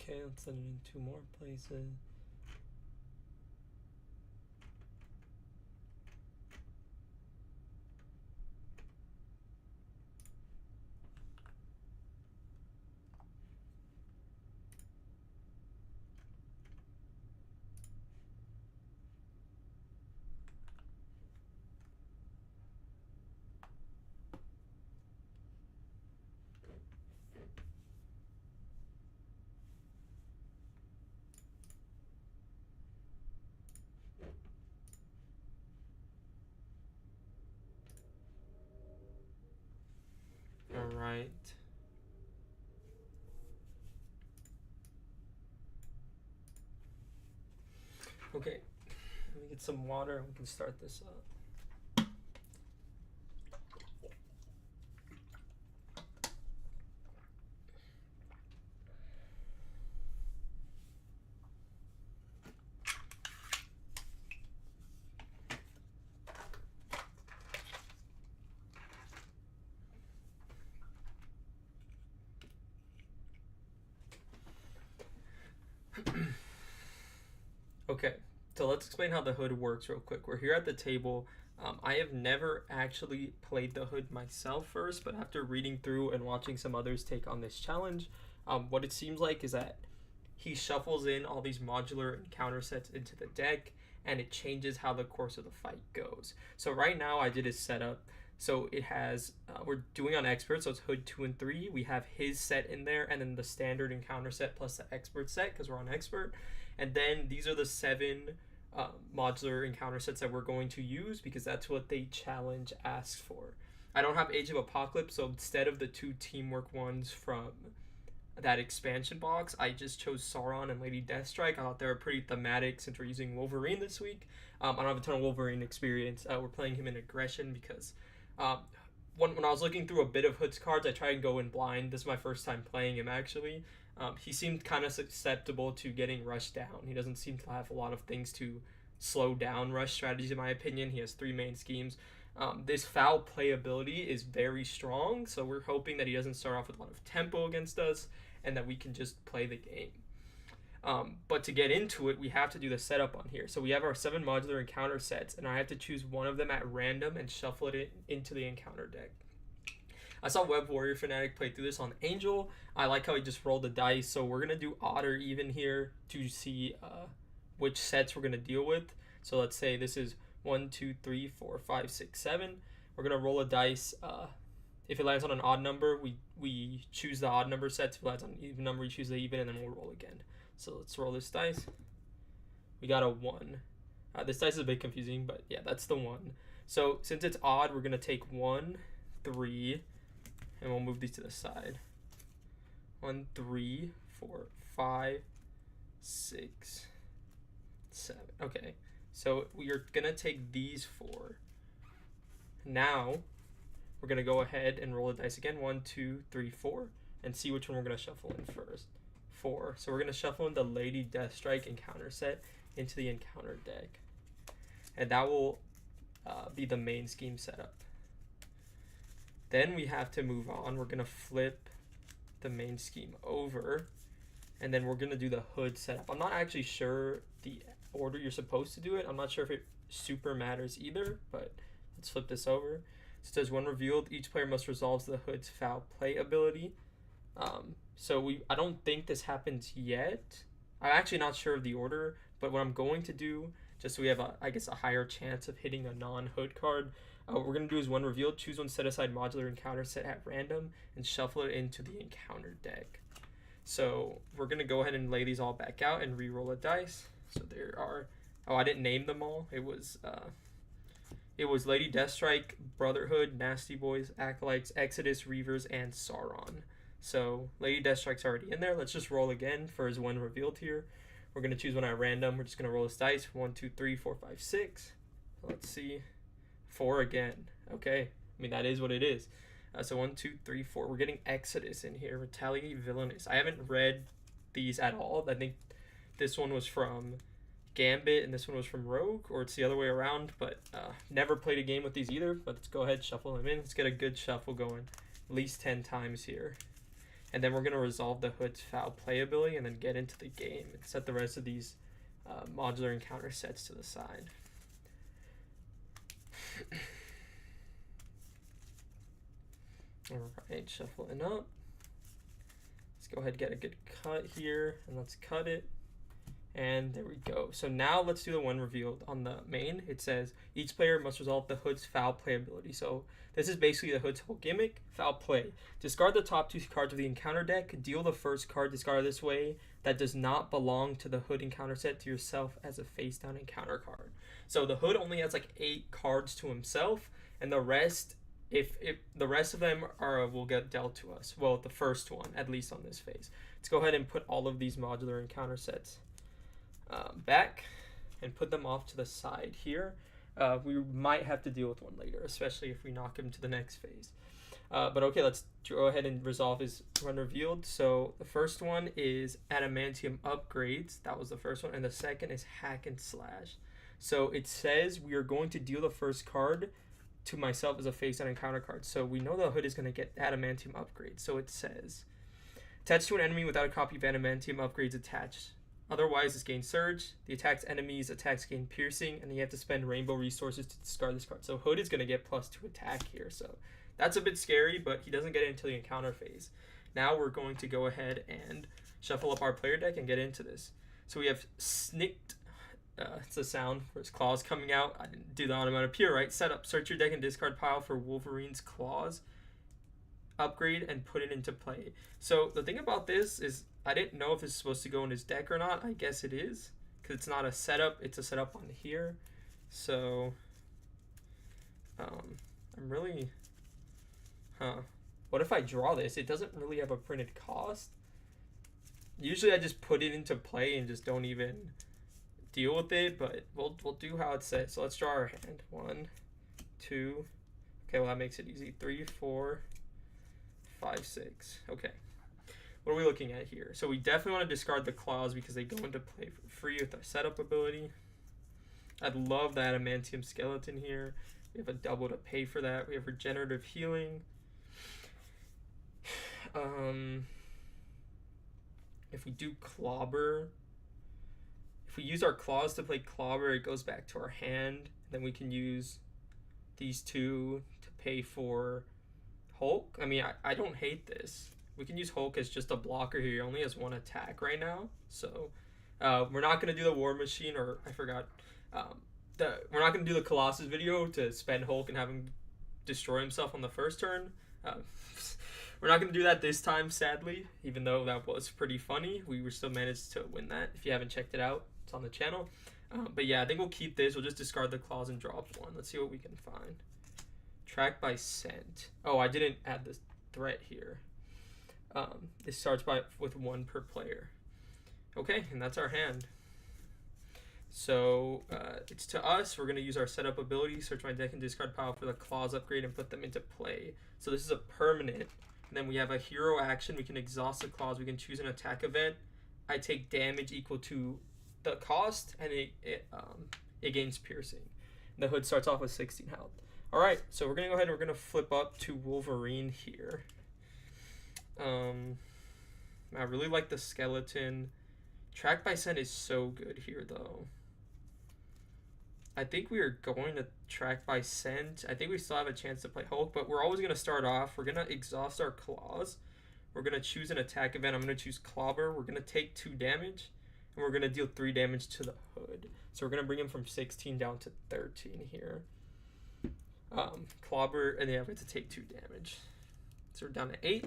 Okay, let's send it in 2 more places. All right. Okay, let me get some water and we can start this up. Okay, so let's explain how the hood works real quick. We're here at the table. I have never actually played the hood myself first, but after reading through and watching some others take on this challenge, what it seems like is that he shuffles in all these modular encounter sets into the deck, and it changes how the course of the fight goes. So right now I did his setup. So it has, we're doing on expert, so it's hood 2 and 3. We have his set in there, and then the standard encounter set plus the expert set because we're on expert. And then these are the 7 modular encounter sets that we're going to use because that's what the challenge asks for. I don't have Age of Apocalypse, so instead of the 2 teamwork ones from that expansion box, I just chose Sauron and Lady Deathstrike. I thought they were pretty thematic since we're using Wolverine this week. I don't have a ton of Wolverine experience. We're playing him in Aggression because when I was looking through a bit of Hood's cards, I tried and go in blind. This is my first time playing him, actually. He seemed kind of susceptible to getting rushed down. He doesn't seem to have a lot of things to slow down rush strategies, in my opinion. He has 3 main schemes. This foul playability is very strong, so we're hoping that he doesn't start off with a lot of tempo against us and that we can just play the game. But to get into it, we have to do the setup on here. So we have our 7 modular encounter sets, and I have to choose one of them at random and shuffle it into the encounter deck. I saw Web Warrior Fanatic play through this on Angel. I like how he just rolled the dice, so we're going to do odd or even here to see which sets we're going to deal with. So let's say this is 1, 2, 3, 4, 5, 6, 7. We're going to roll a dice. If it lands on an odd number, we choose the odd number sets. If it lands on an even number, we choose the even, and then we'll roll again. So let's roll this dice. We got a 1. This dice is a bit confusing, but yeah, that's the 1. So since it's odd, we're going to take 1, 3, and we'll move these to the side. 1, 3, 4, 5, 6, 7. Okay, so we are going to take these 4. Now, we're going to go ahead and roll the dice again. 1, 2, 3, 4, and see which one we're going to shuffle in first. 4. So we're going to shuffle in the Lady Deathstrike encounter set into the encounter deck. And that will be the main scheme setup. Then we have to move on. We're going to flip the main scheme over, and then we're going to do the hood setup. I'm not actually sure the order you're supposed to do it. I'm not sure if it super matters either, but let's flip this over. So it says when revealed, each player must resolve the hood's foul play ability. So I don't think this happens yet. I'm actually not sure of the order, but what I'm going to do, just so we have I guess a higher chance of hitting a non-hood card, what we're going to do is when revealed, choose one set aside modular encounter set at random and shuffle it into the encounter deck. So we're going to go ahead and lay these all back out and re-roll a dice. So there are, I didn't name them all. It was Lady Deathstrike, Brotherhood, Nasty Boys, Acolytes, Exodus, Reavers, and Sauron. So Lady Deathstrike's already in there. Let's just roll again for his when revealed here. We're going to choose one at random. We're just going to roll this dice. 1, 2, 3, 4, 5, 6. Let's see. 4 again. Okay. I mean, that is what it is. So 1, 2, 3, 4. We're getting Exodus in here. Retaliate, Villainous. I haven't read these at all. I think this one was from Gambit and this one was from Rogue, or it's the other way around, but never played a game with these either. But let's go ahead, shuffle them in. Let's get a good shuffle going. At least 10 times here. and then we're going to resolve the hood's foul play ability and then get into the game and set the rest of these modular encounter sets to the side. Alright, shuffling up. Let's go ahead and get a good cut here, and let's cut it. And there we go. So now let's do the one revealed on the main. It says each player must resolve the hood's foul play ability. So this is basically the hood's whole gimmick, foul play. Discard the top 2 cards of the encounter deck. Deal the first card discarded this way that does not belong to the hood encounter set to yourself as a face down encounter card. So the hood only has like 8 cards to himself, and the rest, if the rest of them will get dealt to us. Well, the first one, at least on this phase. Let's go ahead and put all of these modular encounter sets back and put them off to the side here. We might have to deal with one later, especially if we knock him to the next phase. But okay, let's go ahead and resolve his run revealed. So the first one is Adamantium Upgrades. That was the first one. And the second is Hack and Slash. So it says we are going to deal the first card to myself as a face down encounter card. So we know the hood is going to get Adamantium Upgrades. So it says, attach to an enemy without a copy of Adamantium Upgrades attached. Otherwise, this gains Surge. The attack's enemies attacks gain Piercing, and you have to spend Rainbow resources to discard this card. So Hood is going to get +2 attack here. So that's a bit scary, but he doesn't get it until the encounter phase. Now we're going to go ahead and shuffle up our player deck and get into this. So we have Snicked. It's a sound for his claws coming out. I didn't do the onomatopoeia right. Set up. Search your deck and discard pile for Wolverine's claws. Upgrade and put it into play. So the thing about this is I didn't know if it's supposed to go in his deck or not. I guess it is, because it's not a setup. It's a setup on here. So I'm really, what if I draw this? It doesn't really have a printed cost. Usually I just put it into play and just don't even deal with it, but we'll do how it says. So let's draw our hand. 1, 2. Okay, well that makes it easy. 3, 4, 5, 6. Okay. What are we looking at here? So we definitely want to discard the claws because they go into play for free with our setup ability. I'd love the Adamantium Skeleton here. We have a double to pay for that. We have Regenerative Healing. If we do Clobber, if we use our claws to play Clobber, it goes back to our hand. Then we can use these 2 to pay for Hulk. I mean, I don't hate this. We can use Hulk as just a blocker here. He only has 1 attack right now. So we're not going to do the War Machine, or I forgot. We're not going to do the Colossus video to spend Hulk and have him destroy himself on the first turn. We're not going to do that this time, sadly, even though that was pretty funny. We were still managed to win that. If you haven't checked it out, it's on the channel. But yeah, I think we'll keep this. We'll just discard the claws and draw up 1. Let's see what we can find. Track by scent. Oh, I didn't add this threat here. It starts with 1 per player. Okay, and that's our hand. So it's to us. We're going to use our setup ability, search my deck and discard pile for the claws upgrade and put them into play. So this is a permanent. And then we have a hero action. We can exhaust the claws. We can choose an attack event. I take damage equal to the cost, and it gains piercing. The hood starts off with 16 health. All right, so we're going to go ahead and we're going to flip up to Wolverine here. I really like the skeleton. Track by scent is so good here, though. I think we are going to track by scent. I think we still have a chance to play Hulk, but we're always going to start off. We're going to exhaust our claws. We're going to choose an attack event. I'm going to choose Clobber. We're going to take 2 damage, and we're going to deal 3 damage to the hood. So we're going to bring him from 16 down to 13 here. Clobber, and they have to take 2 damage. So we're down to 8.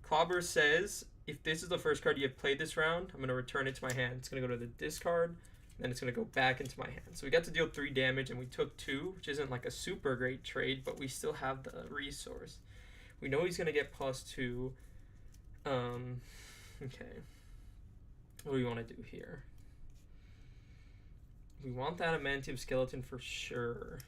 Clobber says, if this is the first card you have played this round, I'm going to return it to my hand. It's going to go to the discard, and then it's going to go back into my hand. So we got to deal 3 damage, and we took 2, which isn't like a super great trade, but we still have the resource. We know he's going to get +2. Okay. What do we want to do here? We want that Adamantium Skeleton for sure.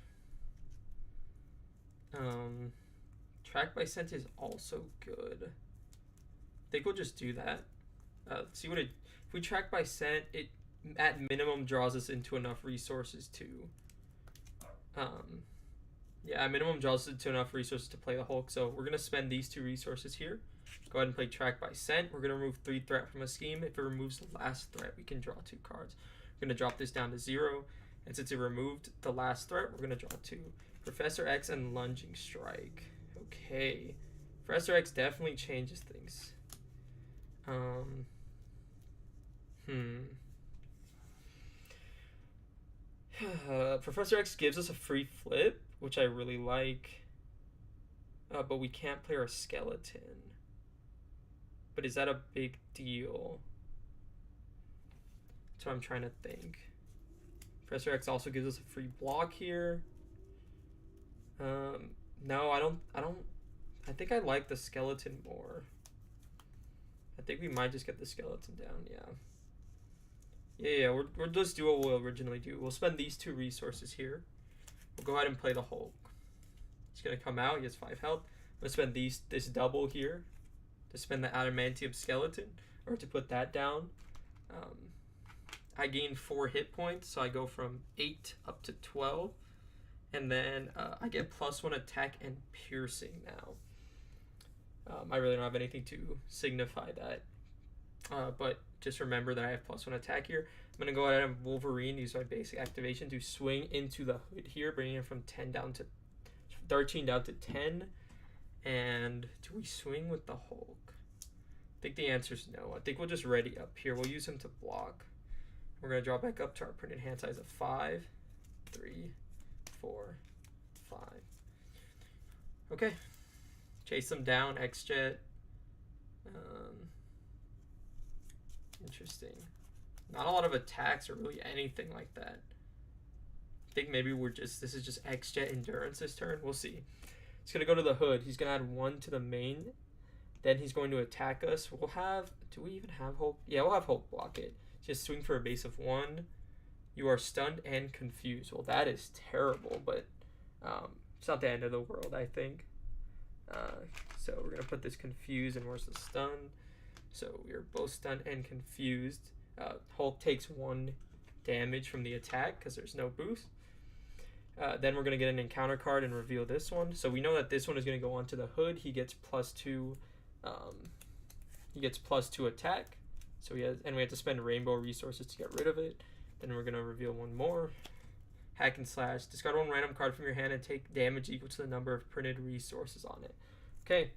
Track by scent is also good. I think we'll just do that. See what if we track by scent, it at minimum draws us into enough resources to yeah, at minimum draws us into enough resources to play the Hulk. So we're gonna spend these 2 resources here. Go ahead and play Track by Scent. We're going to remove 3 threat from a scheme. If it removes the last threat, we can draw 2 cards. We're going to drop this down to 0. And since it removed the last threat, we're going to draw 2. Professor X and Lunging Strike. Okay. Professor X definitely changes things. Professor X gives us a free flip, which I really like. But we can't play our skeleton. But is that a big deal? That's what I'm trying to think. Professor X also gives us a free block here. No, I don't. I think I like the skeleton more. I think we might just get the skeleton down. Yeah. We'll just do what we'll originally do. We'll spend these 2 resources here. We'll go ahead and play the Hulk. He's gonna come out. He has 5 health. I'm gonna spend this double here to spend the adamantium skeleton, or to put that down. I gain 4 hit points, so I go from 8 up to 12, and then I get +1 attack and piercing now. I really don't have anything to signify that, but just remember that I have +1 attack here. I'm gonna go ahead and Wolverine, use my basic activation to swing into the hood here, bringing it from 13 down to 10. And do we swing with the Hulk? I think the answer is no. I think we'll just ready up here. We'll use him to block. We're going to draw back up to our printed hand size of 5, 3, 4, 5. Okay. Chase them down, X-Jet. Interesting. Not a lot of attacks or really anything like that. I think maybe this is just X-Jet endurance this turn. We'll see. He's going to go to the hood. He's going to add 1 to the main. Then he's going to attack us. We'll have... Do we even have Hulk? Yeah, we'll have Hulk block it. Just swing for a base of 1. You are stunned and confused. Well, that is terrible, but it's not the end of the world, I think. So we're going to put this confused, and where's the stun? So we are both stunned and confused. Hulk takes 1 damage from the attack because there's no boost. Then we're going to get an encounter card and reveal this one. So we know that this one is going to go onto the hood. He gets +2. He gets +2 attack. So we have to spend rainbow resources to get rid of it. Then we're going to reveal 1 more. Hack and slash. Discard 1 random card from your hand and take damage equal to the number of printed resources on it. Okay.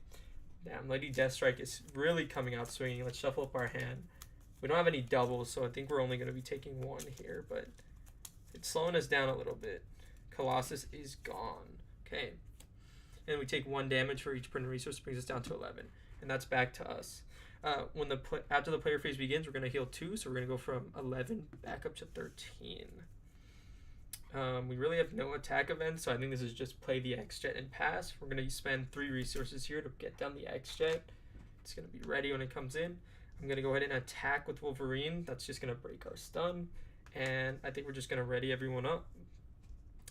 Damn, Lady Deathstrike is really coming out swinging. Let's shuffle up our hand. We don't have any doubles, so I think we're only going to be taking 1 here, but it's slowing us down a little bit. Colossus is gone. Okay. And we take 1 damage for each printed resource, brings us down to 11. And that's back to us. After the player phase begins, we're going to heal 2, so we're going to go from 11 back up to 13. We really have no attack events, so I think this is just play the X-Jet and pass. We're going to spend 3 resources here to get down the X-Jet. It's going to be ready when it comes in. I'm going to go ahead and attack with Wolverine. That's just going to break our stun. And I think we're just going to ready everyone up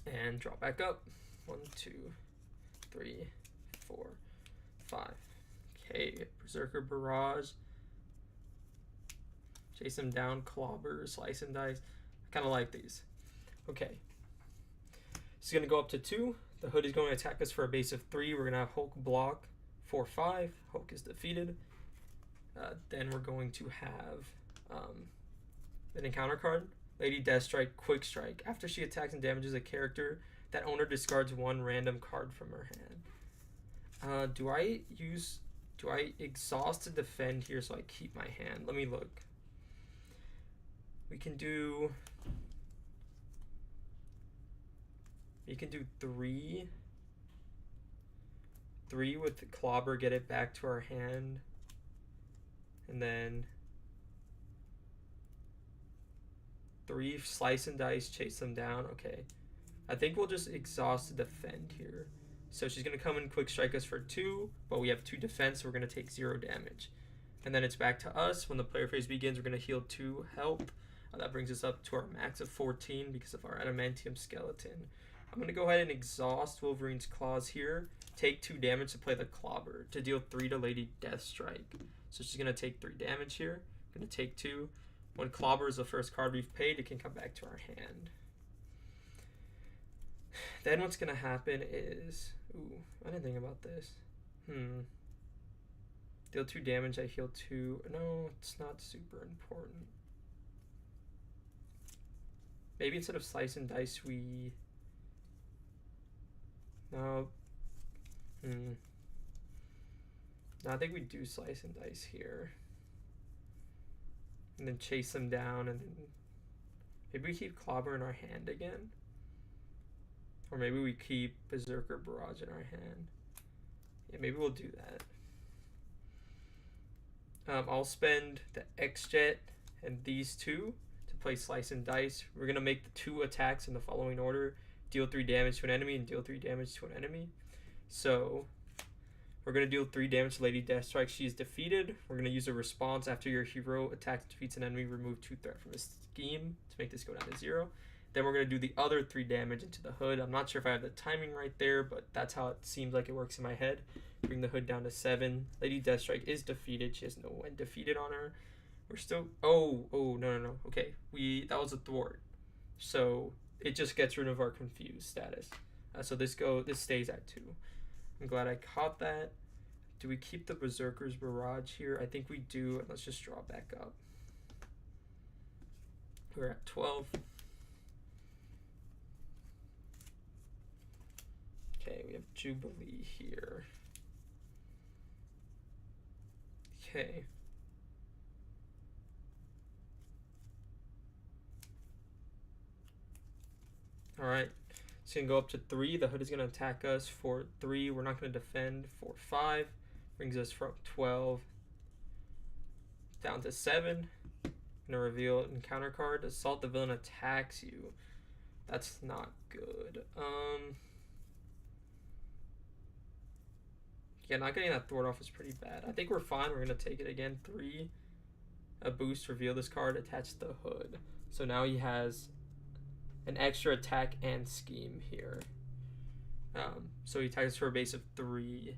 and draw back up. 1, 2, 3, 4, 5. Okay, Berserker Barrage. Chase him down, Clobber, Slice and Dice. I kind of like these. Okay. This is going to go up to 2. The hood is going to attack us for a base of 3. We're going to have Hulk block 4, 5. Hulk is defeated. Then we're going to have an encounter card. Lady Deathstrike, Quick Strike. After she attacks and damages a character, that owner discards 1 random card from her hand. Do I exhaust to defend here so I keep my hand? Let me look. We can do 3. 3 with the Clobber, get it back to our hand. And then 3 Slice and Dice, chase them down. Okay. I think we'll just exhaust to defend here. So she's going to come and quick strike us for 2, but we have 2 defense, so we're going to take 0 damage. And then it's back to us. When the player phase begins, we're going to heal 2 health. That brings us up to our max of 14 because of our adamantium skeleton. I'm going to go ahead and exhaust Wolverine's claws here. Take 2 damage to play the Clobber to deal 3 to Lady Deathstrike. So she's going to take 3 damage here. Going to take 2. When Clobber is the first card we've paid, it can come back to our hand. Then what's going to happen is... Ooh, I didn't think about this. I Deal 2 damage, I heal 2. No, it's not super important. Maybe instead of slice and dice, we... No. No, I think we do slice and dice here. And then chase them down, and then maybe we keep Clobber in our hand again. Or maybe we keep Berserker Barrage in our hand. Yeah, maybe we'll do that. I'll spend the X-Jet and these two to play Slice and Dice. We're going to make the 2 attacks in the following order. Deal 3 damage to an enemy and deal 3 damage to an enemy. So we're going to deal 3 damage to Lady Deathstrike. She is defeated. We're going to use a response after your hero attacks and defeats an enemy. Remove 2 threat from this scheme to make this go down to 0. Then we're going to do the other 3 damage into the hood. I'm not sure if I have the timing right there, but that's how it seems like it works in my head. Bring the hood down to 7. Lady Deathstrike is defeated. She has no one defeated on her. We're still... Oh, no. Okay, that was a thwart. So it just gets rid of our confused status. So this stays at 2. I'm glad I caught that. Do we keep the Berserker's Barrage here? I think we do. Let's just draw back up. We're at 12. Okay, we have Jubilee here. Okay. Alright. It's going to go up to 3. The hood is going to attack us for 3. We're not going to defend for 5. Brings us from 12 down to 7. I'm going to reveal an encounter card. Assault the villain attacks you. That's not good. Yeah, not getting that thwart off is pretty bad. I think we're fine. We're going to take it again. 3. A boost. Reveal this card. Attach the hood. So now he has an extra attack and scheme here. So he attacks for a base of 3.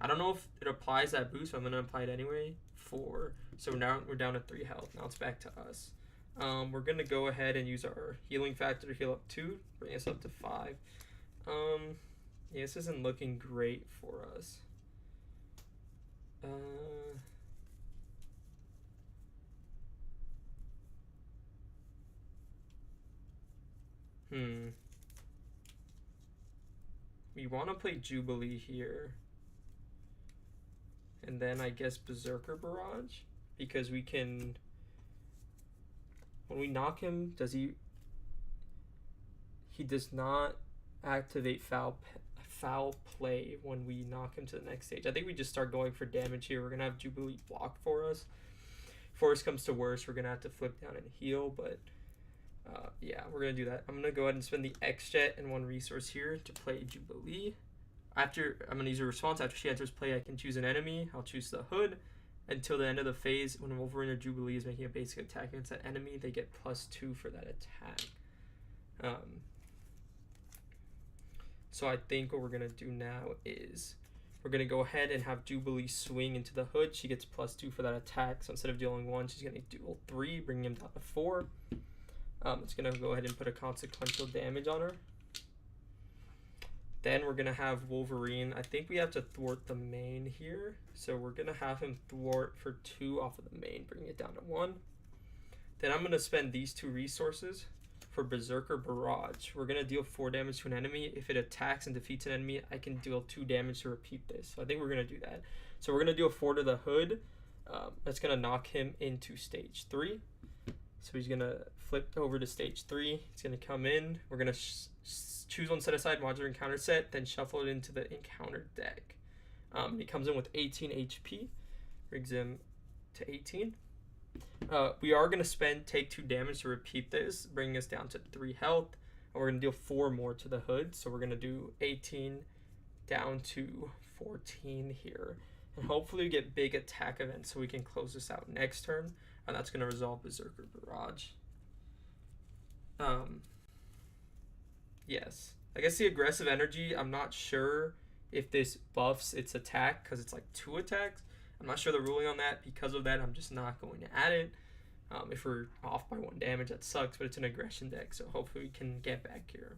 I don't know if it applies that boost, but I'm going to apply it anyway. 4. So now we're down to 3 health. Now it's back to us. We're going to go ahead and use our healing factor to heal up 2. Bring us up to 5. Yeah, this isn't looking great for us. We want to play Jubilee here. And then I guess Berserker Barrage. Because we can... When we knock him, does he... He does not activate foul play when we knock him to the next stage. I think we just start going for damage here. We're going to have Jubilee block for us. If worse comes to worse, we're going to have to flip down and heal, but yeah, we're going to do that. I'm going to go ahead and spend the X-Jet and 1 resource here to play Jubilee. I'm going to use a response. After she enters play, I can choose an enemy. I'll choose the hood. Until the end of the phase, when Wolverine or Jubilee is making a basic attack against that enemy, they get +2 for that attack. So I think what we're going to do now is we're going to go ahead and have Jubilee swing into the hood. She gets +2 for that attack. So instead of dealing 1, she's going to deal 3, bringing him down to 4. It's going to go ahead and put a consequential damage on her. Then we're going to have Wolverine. I think we have to thwart the main here. So we're going to have him thwart for 2 off of the main, bringing it down to 1. Then I'm going to spend these 2 resources for Berserker Barrage. We're going to deal 4 damage to an enemy. If it attacks and defeats an enemy, I can deal 2 damage to repeat this. So I think we're going to do that. So we're going to deal 4 to the hood. That's going to knock him into stage 3. So he's going to flip over to stage 3. He's going to come in. We're going to choose one set aside, modular encounter set, then shuffle it into the encounter deck. He comes in with 18 HP. Brings him to 18. We are going to take 2 damage to repeat this, bringing us down to 3 health. And we're going to deal 4 more to the hood. So we're going to do 18 down to 14 here. And hopefully we get big attack events so we can close this out next turn. And that's going to resolve Berserker Barrage. Yes. I guess the aggressive energy, I'm not sure if this buffs its attack because it's like 2 attacks. I'm not sure the ruling on that. Because of that, I'm just not going to add it. If we're off by 1 damage, that sucks, but it's an aggression deck, so hopefully we can get back here.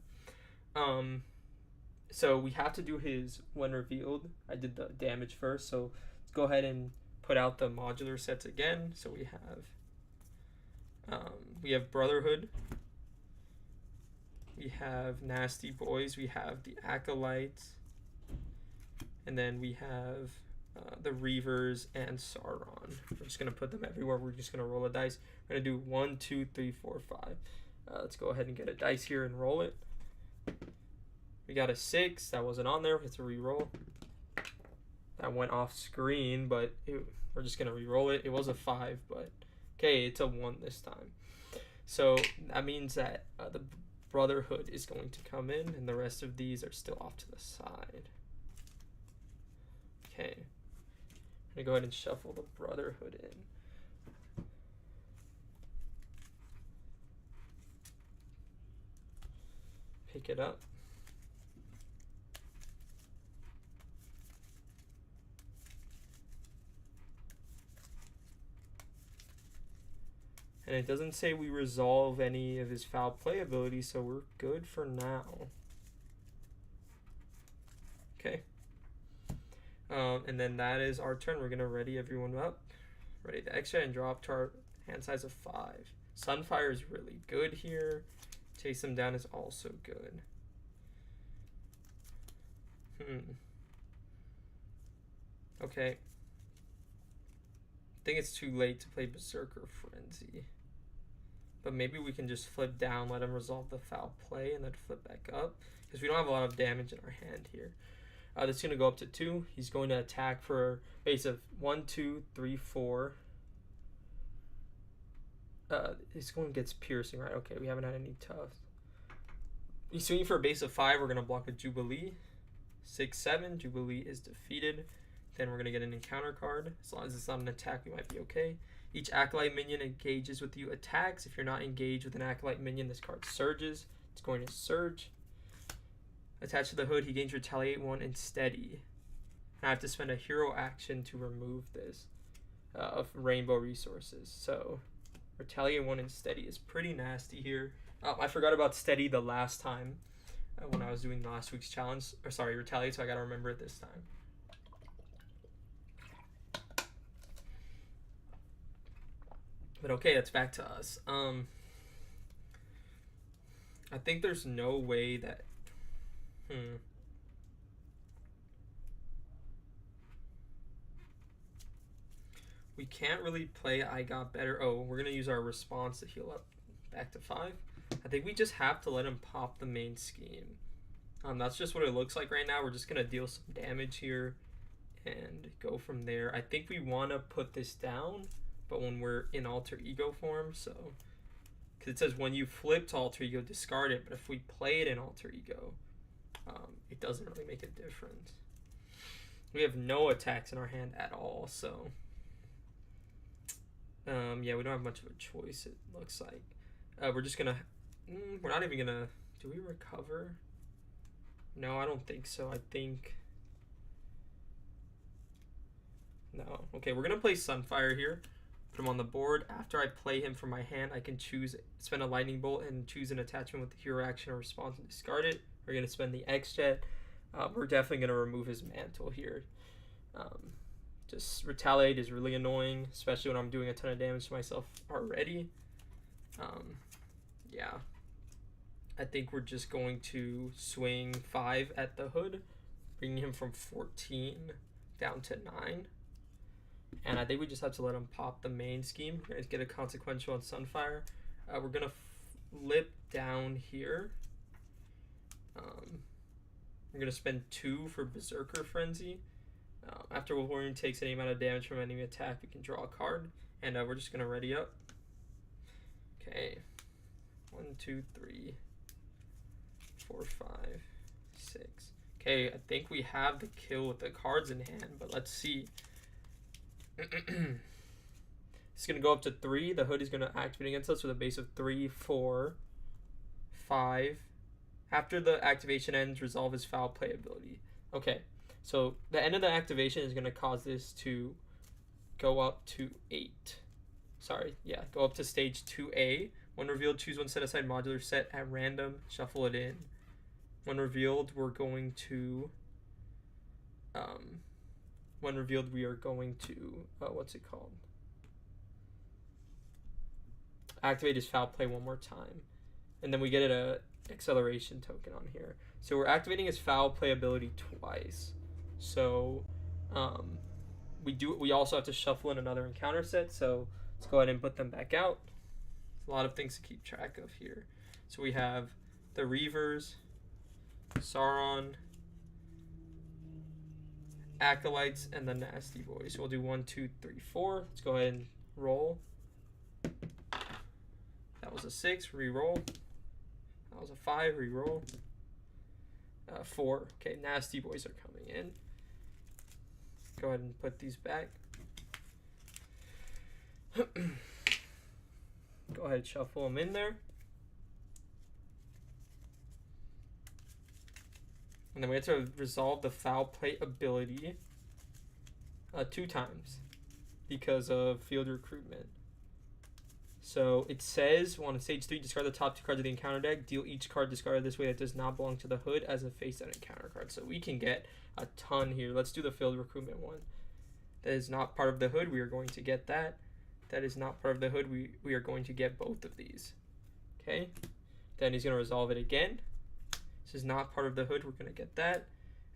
So we have to do his when revealed. I did the damage first, so let's go ahead and put out the modular sets again. So we have Brotherhood, we have Nasty Boys, we have the Acolytes, and then we have the Reavers and Sauron. We're just gonna put them everywhere. We're just gonna roll a dice. We're gonna do 1, 2, 3, 4, 5. Let's go ahead and get a dice here and roll it. We got a 6. That wasn't on there. It's a re-roll. That went off screen, but we're just gonna re-roll it. It was a 5, but okay, it's a 1 this time. So that means that the Brotherhood is going to come in, and the rest of these are still off to the side. Okay, I'm gonna go ahead and shuffle the Brotherhood in. Pick it up. And it doesn't say we resolve any of his foul play ability, so we're good for now. Okay. And then that is our turn. We're going to ready everyone up. Ready the extra and draw up to our hand size of 5. Sunfire is really good here. Chase them down is also good. Okay. I think it's too late to play Berserker Frenzy. But maybe we can just flip down, let him resolve the foul play, and then flip back up. Because we don't have a lot of damage in our hand here. That's going to go up to 2. He's going to attack for a base of 1, 2, 3, 4. This one gets piercing, right? Okay, we haven't had any tough. He's swinging for a base of 5. We're going to block a Jubilee. 6, 7. Jubilee is defeated. Then we're going to get an encounter card. As long as it's not an attack, we might be okay. Each Acolyte minion engages with you attacks. If you're not engaged with an Acolyte minion, this card surges. It's going to surge. Attached to the hood, he gains Retaliate 1 and Steady. And I have to spend a hero action to remove this of Rainbow Resources. So Retaliate 1 and Steady is pretty nasty here. I forgot about Steady the last time when I was doing last week's challenge. Or sorry, Retaliate, so I got to remember it this time. But okay, that's back to us. I think there's no way that... We can't really play I Got Better. Oh, we're going to use our response to heal up back to 5. I think we just have to let him pop the main scheme. That's just what it looks like right now. We're just going to deal some damage here and go from there. I think we want to put this down, but when we're in alter ego form, so because it says when you flip to alter ego, discard it, but if we play it in alter ego, it doesn't really make a difference. We have no attacks in our hand at all, so yeah, we don't have much of a choice, it looks like. We're just gonna we're not even gonna, do we recover? No, I don't think so. I think no. Okay, we're gonna play Sunfire here. Put him on the board. After I play him from my hand, I can spend a lightning bolt and choose an attachment with the hero action or response and discard it. We're going to spend the X-Jet. We're definitely going to remove his mantle here. Just Retaliate is really annoying, especially when I'm doing a ton of damage to myself already. Yeah. I think we're just going to swing 5 at the hood, bringing him from 14 down to 9. And I think we just have to let him pop the main scheme. We're going to get a consequential on Sunfire. We're going to flip down here. We're going to spend 2 for Berserker Frenzy. After Wolverine takes any amount of damage from enemy attack, we can draw a card. And we're just going to ready up. Okay. 1, 2, 3, 4, 5, 6. Okay, I think we have the kill with the cards in hand, but let's see. It's going to go up to 3. The hood is going to activate against us with a base of 3, 4, 5. After the activation ends, resolve his foul play ability. Okay, so the end of the activation is going to cause this to go up to 8. Sorry, yeah, go up to stage 2A. When revealed, choose one set aside modular set at random, shuffle it in. When revealed, we're going to when revealed, we are going to, what's it called? Activate his foul play one more time. And then we get a acceleration token on here. So we're activating his foul play ability twice. So we also have to shuffle in another encounter set. So let's go ahead and put them back out. A lot of things to keep track of here. So we have the Reavers, Sauron, Acolytes, and the Nasty Boys. So we'll do 1, 2, 3, 4. Let's go ahead and roll. That was a 6, re-roll. That was a 5, re-roll. 4. Okay, Nasty Boys are coming in. Go ahead and put these back. Go ahead and shuffle them in there. And then we have to resolve the foul play ability 2 times because of field recruitment. So it says, on stage 3, discard the top 2 cards of the encounter deck. Deal each card discarded this way that does not belong to the hood as a face-down encounter card. So we can get a ton here. Let's do the field recruitment one. That is not part of the hood. We are going to get that. That is not part of the hood. We are going to get both of these. Okay. Then he's going to resolve it again. This is not part of the hood. We're going to get that.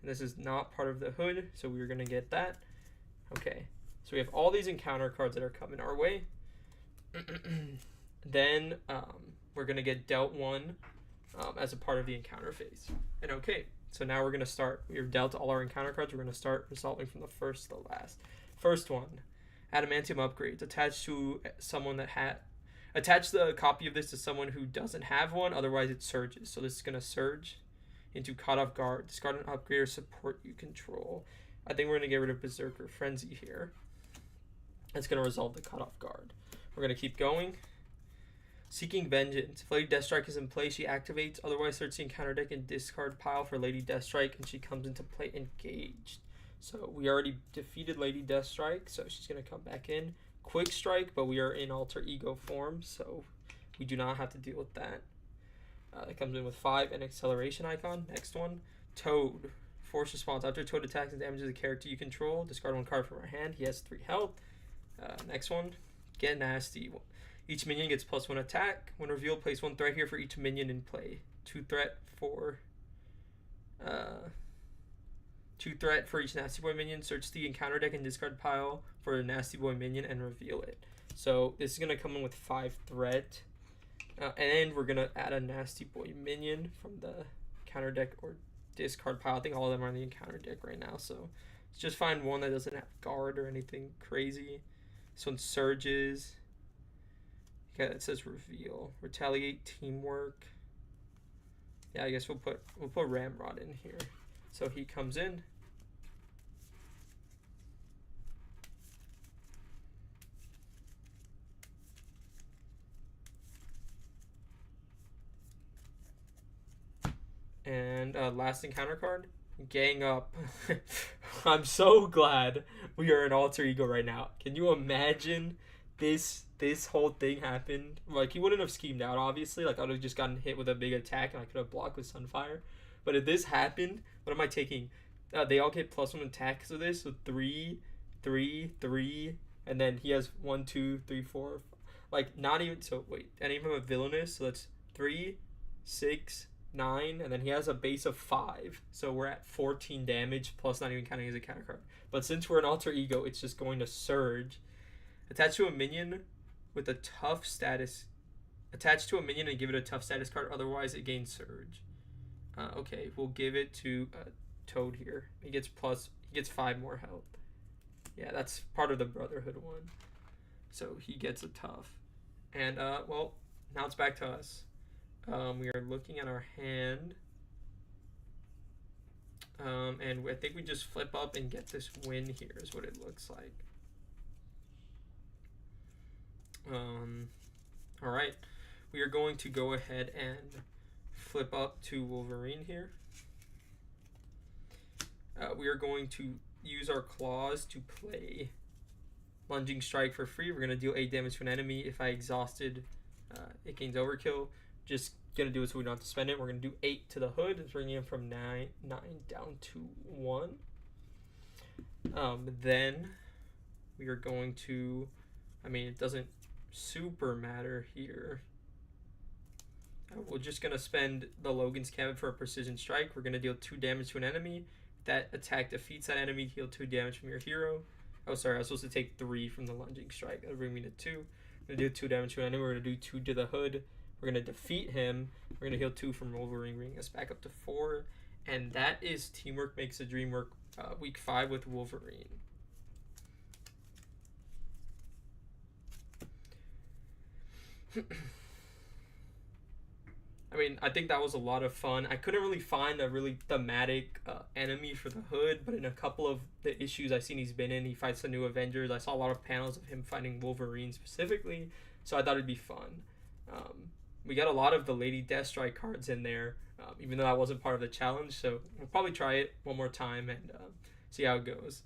And this is not part of the hood. So we're going to get that. Okay. So we have all these encounter cards that are coming our way. Then we're going to get dealt 1 as a part of the encounter phase. And okay, so now we're going to start. We've dealt all our encounter cards. We're going to start resolving from the first to the last. First one, Adamantium Upgrades. Attached to someone that had... Attach the copy of this to someone who doesn't have one, otherwise it surges. So this is going to surge into Caught Off Guard. Discard an upgrade or support you control. I think we're going to get rid of Berserker Frenzy here. That's going to resolve the Caught Off Guard. We're going to keep going. Seeking Vengeance. If Lady Deathstrike is in play, she activates. Otherwise, search the encounter deck and discard pile for Lady Deathstrike, and she comes into play engaged. So we already defeated Lady Deathstrike, so she's going to come back in. Quick Strike, but we are in Alter Ego form, so we do not have to deal with that. It comes in with 5, an acceleration icon. Next one, Toad. Force response. After Toad attacks and damages a character you control, discard 1 card from our hand. He has 3 health. Next one, Get Nasty. Each minion gets +1 attack. When revealed, place 1 threat here for each minion in play. 2 threat for 2 threat for each Nasty Boy minion. Search the encounter deck and discard pile for a Nasty Boy minion and reveal it. So this is going to come in with 5 threat. And we're going to add a Nasty Boy minion from the counter deck or discard pile. I think all of them are on the encounter deck right now. So let's just find one that doesn't have guard or anything crazy. This one surges. Okay, it says reveal. Retaliate, teamwork. Yeah, I guess we'll put Ramrod in here. So he comes in. And last encounter card, Gang Up. I'm so glad we are in Alter Ego right now. Can you imagine this whole thing happened? Like, he wouldn't have schemed out, obviously. Like, I would have just gotten hit with a big attack and I could have blocked with Sunfire. But if this happened, what am I taking? They all get +1 attack because of this. So 3, 3, 3, and then he has 1, 2, 3, 4. Like, not even, so wait, and even with Villainous, so that's 3, 6, 9, and then he has a base of 5. So we're at 14 damage, plus not even counting as a counter card. But since we're in Alter Ego, it's just going to surge. Attach to a minion with a tough status. Attach to a minion and give it a tough status card, otherwise it gains surge. Okay, we'll give it to Toad here. He gets 5 more health. Yeah, that's part of the Brotherhood one. So he gets a tough. And, well, now it's back to us. We are looking at our hand. And I think we just flip up and get this win here is what it looks like. All right. We are going to go ahead and flip up to Wolverine here. We are going to use our claws to play Lunging Strike for free. We're going to deal 8 damage to an enemy. If I exhausted, it gains overkill. Just going to do it so we don't have to spend it. We're going to do 8 to the hood, bringing him from 9 down to 1. Then we are going to, I mean, it doesn't super matter here. We're just going to spend the Logan's Cabin for a precision strike. We're going to deal 2 damage to an enemy. That attack defeats that enemy. Heal 2 damage from your hero. Oh, sorry, I was supposed to take 3 from the lunging strike. That'll bring me to 2. We're going to do 2 damage to an enemy. We're going to do 2 to the hood. We're going to defeat him. We're going to heal 2 from Wolverine, bringing us back up to 4. And that is Teamwork Makes the Dream Work week 5 with Wolverine. I mean, I think that was a lot of fun. I couldn't really find a really thematic enemy for the hood, but in a couple of the issues I've seen he's been in, he fights the new Avengers. I saw a lot of panels of him fighting Wolverine specifically, so I thought it'd be fun. We got a lot of the Lady Deathstrike cards in there, even though that wasn't part of the challenge, so we'll probably try it one more time and see how it goes.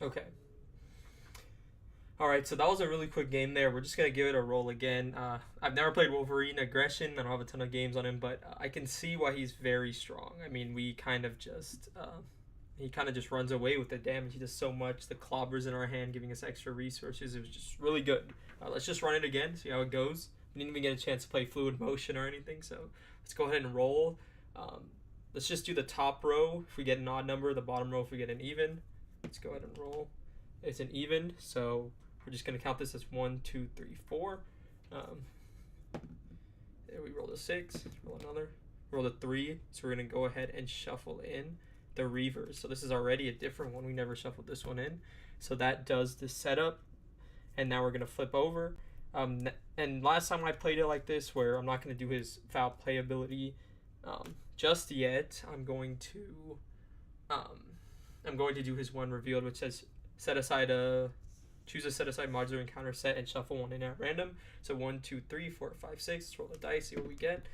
Okay. All right, so that was a really quick game there. We're just gonna give it a roll again. I've never played Wolverine Aggression. I don't have a ton of games on him, but I can see why he's very strong. I mean, we kind of just he kind of just runs away with the damage. He does so much. The clobbers in our hand, giving us extra resources. It was just really good. Let's just run it again, see how it goes. We didn't even get a chance to play Fluid Motion or anything, so let's go ahead and roll. Let's just do the top row if we get an odd number, the bottom row if we get an even. Let's go ahead and roll. It's an even, so we're just going to count this as 1, 2, 3, 4. There we rolled a 6, roll another, roll a 3. So we're going to go ahead and shuffle in the Reavers. So this is already a different one. We never shuffled this one in. So that does the setup. And now we're going to flip over. And last time I played it like this, where I'm not going to do his foul play ability just yet. Um, I'm going to do his one revealed, which says set aside a choose a set aside modular encounter set and shuffle one in at random. So 1, 2, 3, 4, 5, 6. Roll the dice, see what we get.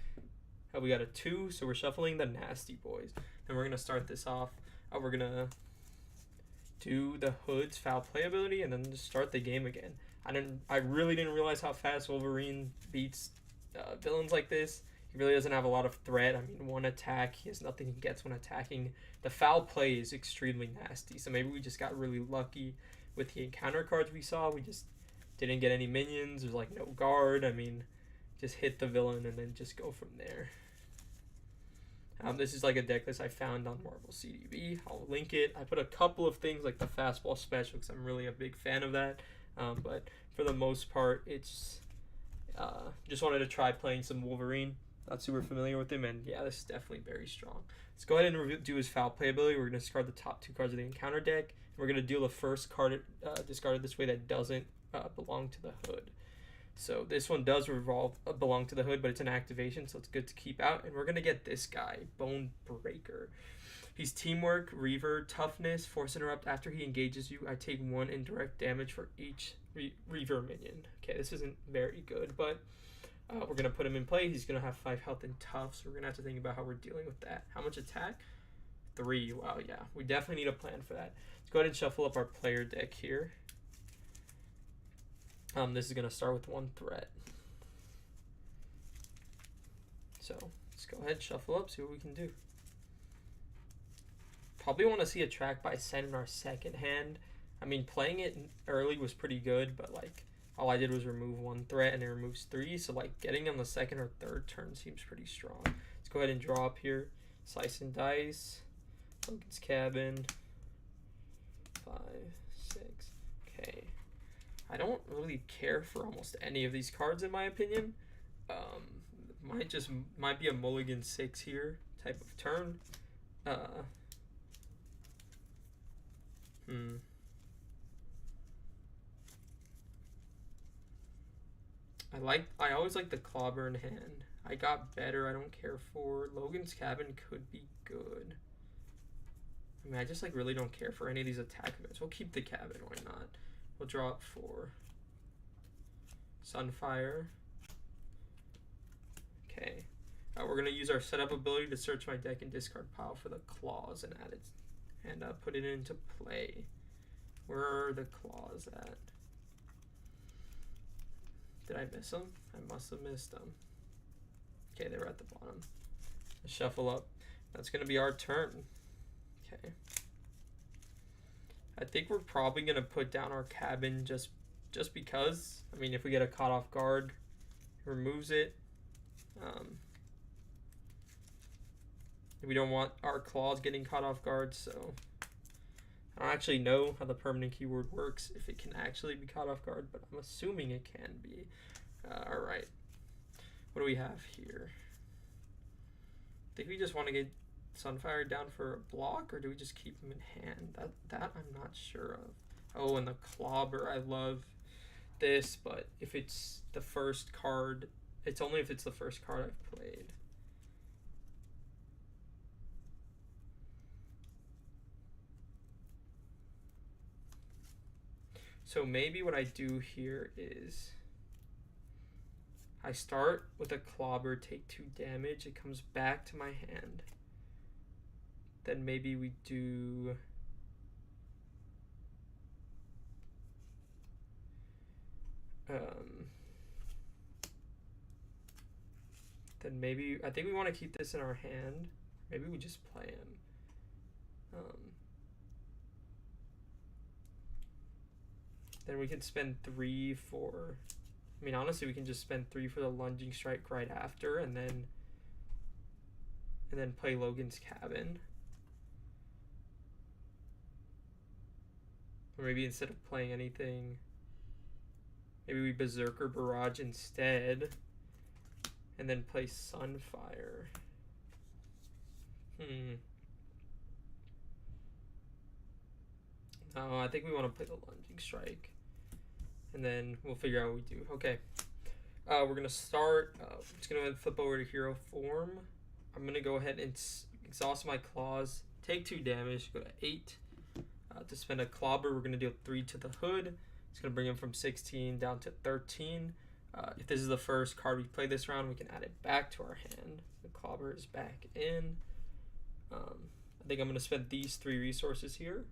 We got a 2, so we're shuffling the nasty boys. And we're gonna start this off. We're gonna do the Hood's foul play ability and then just start the game again. I really didn't realize how fast Wolverine beats villains like this. He really doesn't have a lot of threat. I mean, one attack, he has nothing he gets when attacking. The foul play is extremely nasty, so maybe we just got really lucky with the encounter cards we saw. We just didn't get any minions. There's like no guard. I mean, just hit the villain and then just go from there. This is like a deck list I found on Marvel CDB. I'll link it. I put a couple of things like the fastball special because I'm really a big fan of that. But for the most part, it's just wanted to try playing some Wolverine. Not super familiar with him, and yeah, this is definitely very strong. Let's go ahead and do his foul play ability. We're going to discard the top 2 cards of the encounter deck. And we're going to deal the first card discarded this way that doesn't belong to the Hood. So this one does belong to the Hood, but it's an activation, so it's good to keep out. And we're going to get this guy, Bone Breaker. He's teamwork, Reaver, toughness, force interrupt. After he engages you, I take 1 indirect damage for each Reaver minion. Okay, this isn't very good, but we're going to put him in play. He's going to have 5 health and tough, so we're going to have to think about how we're dealing with that. How much attack? 3. Wow, yeah. We definitely need a plan for that. Let's go ahead and shuffle up our player deck here. This is going to start with 1 threat. So let's go ahead, shuffle up, see what we can do. Probably want to see a track by Sen in our second hand. I mean, playing it early was pretty good, but like all I did was remove 1 threat and it removes 3. So like getting on the second or third turn seems pretty strong. Let's go ahead and draw up here. Slice and dice. Logan's Cabin. 5, 6. Okay. I don't really care for almost any of these cards in my opinion. Might be a mulligan 6 here type of turn. I always like the Clawburn hand. I got better. I don't care for Logan's Cabin could be good. I mean, I just like really don't care for any of these attack events. We'll keep the cabin. Why not? We'll draw up 4. Sunfire. Okay. We're gonna use our setup ability to search my deck and discard pile for the claws and add it and put it into play. Where are the claws at? Did I miss them? I must have missed them. Okay, they were at the bottom. Let's shuffle up. That's gonna be our turn. Okay. I think we're probably gonna put down our cabin just because. I mean, if we get a caught off guard, it removes it. We don't want our claws getting caught off guard, so I don't actually know how the permanent keyword works, if it can actually be caught off guard, but I'm assuming it can be. All right. What do we have here? I think we just want to get Sunfire down for a block, or do we just keep him in hand? That I'm not sure of. Oh, and the Clobber. I love this, but if it's the first card, it's only if it's the first card I've played. So maybe what I do here is I start with a Clobber, take 2 damage, it comes back to my hand. Then maybe we do then maybe I think we want to keep this in our hand. Maybe we just play him. Then we can spend 3 for, I mean, honestly, we can just spend 3 for the lunging strike right after, and then play Logan's Cabin. Or maybe instead of playing anything, maybe we Berserker Barrage instead, and then play Sunfire. No, I think we want to play the lunging strike. and then we'll figure out what we do. Okay. We're gonna start. I'm just gonna flip over to hero form. I'm gonna go ahead and exhaust my claws. Take 2 damage. Go to 8. To spend a clobber, we're gonna deal 3 to the hood. It's gonna bring him from 16 down to 13. If this is the first card we play this round, we can add it back to our hand. The clobber is back in. I think I'm gonna spend these 3 resources here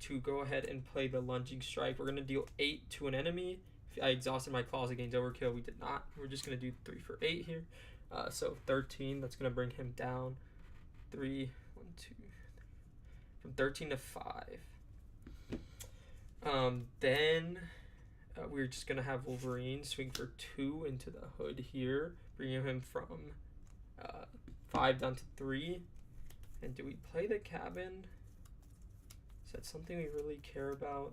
to go ahead and play the lunging strike. We're gonna deal 8 to an enemy. If I exhausted my claws against overkill, we did not. We're just gonna do 3 for 8 here. So 13. That's gonna bring him down 3, 1, 2, 3, from 13 to 5. Then we're just gonna have Wolverine swing for 2 into the hood here, bringing him from 5 down to 3. And do we play the cabin? Is that something we really care about?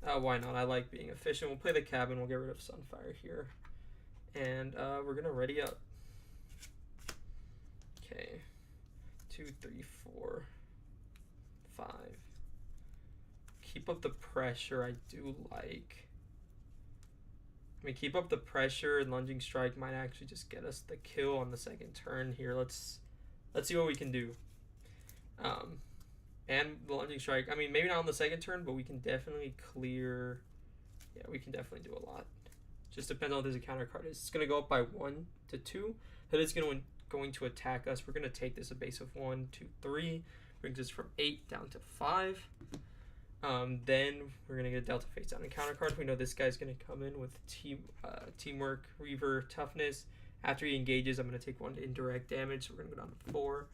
Why not? I like being efficient. We'll play the cabin. We'll get rid of Sunfire here. And we're going to ready up. Okay. 2, 3, 4, 5. Keep up the pressure. I do like. I mean, keep up the pressure, and lunging strike might actually just get us the kill on the second turn here. Let's see what we can do. And the lunging strike, I mean, maybe not on the second turn, but we can definitely clear. Yeah, we can definitely do a lot. Just depends on what this counter card is. It's going to go up by 1 to 2. That is going to attack us. We're going to take this a base of 1, 2, 3. Brings us from 8 down to 5. Then we're going to get a Delta face down and counter card. We know this guy's going to come in with teamwork, Reaver, toughness. After he engages, I'm going to take 1 indirect damage. So we're going to go down to 4.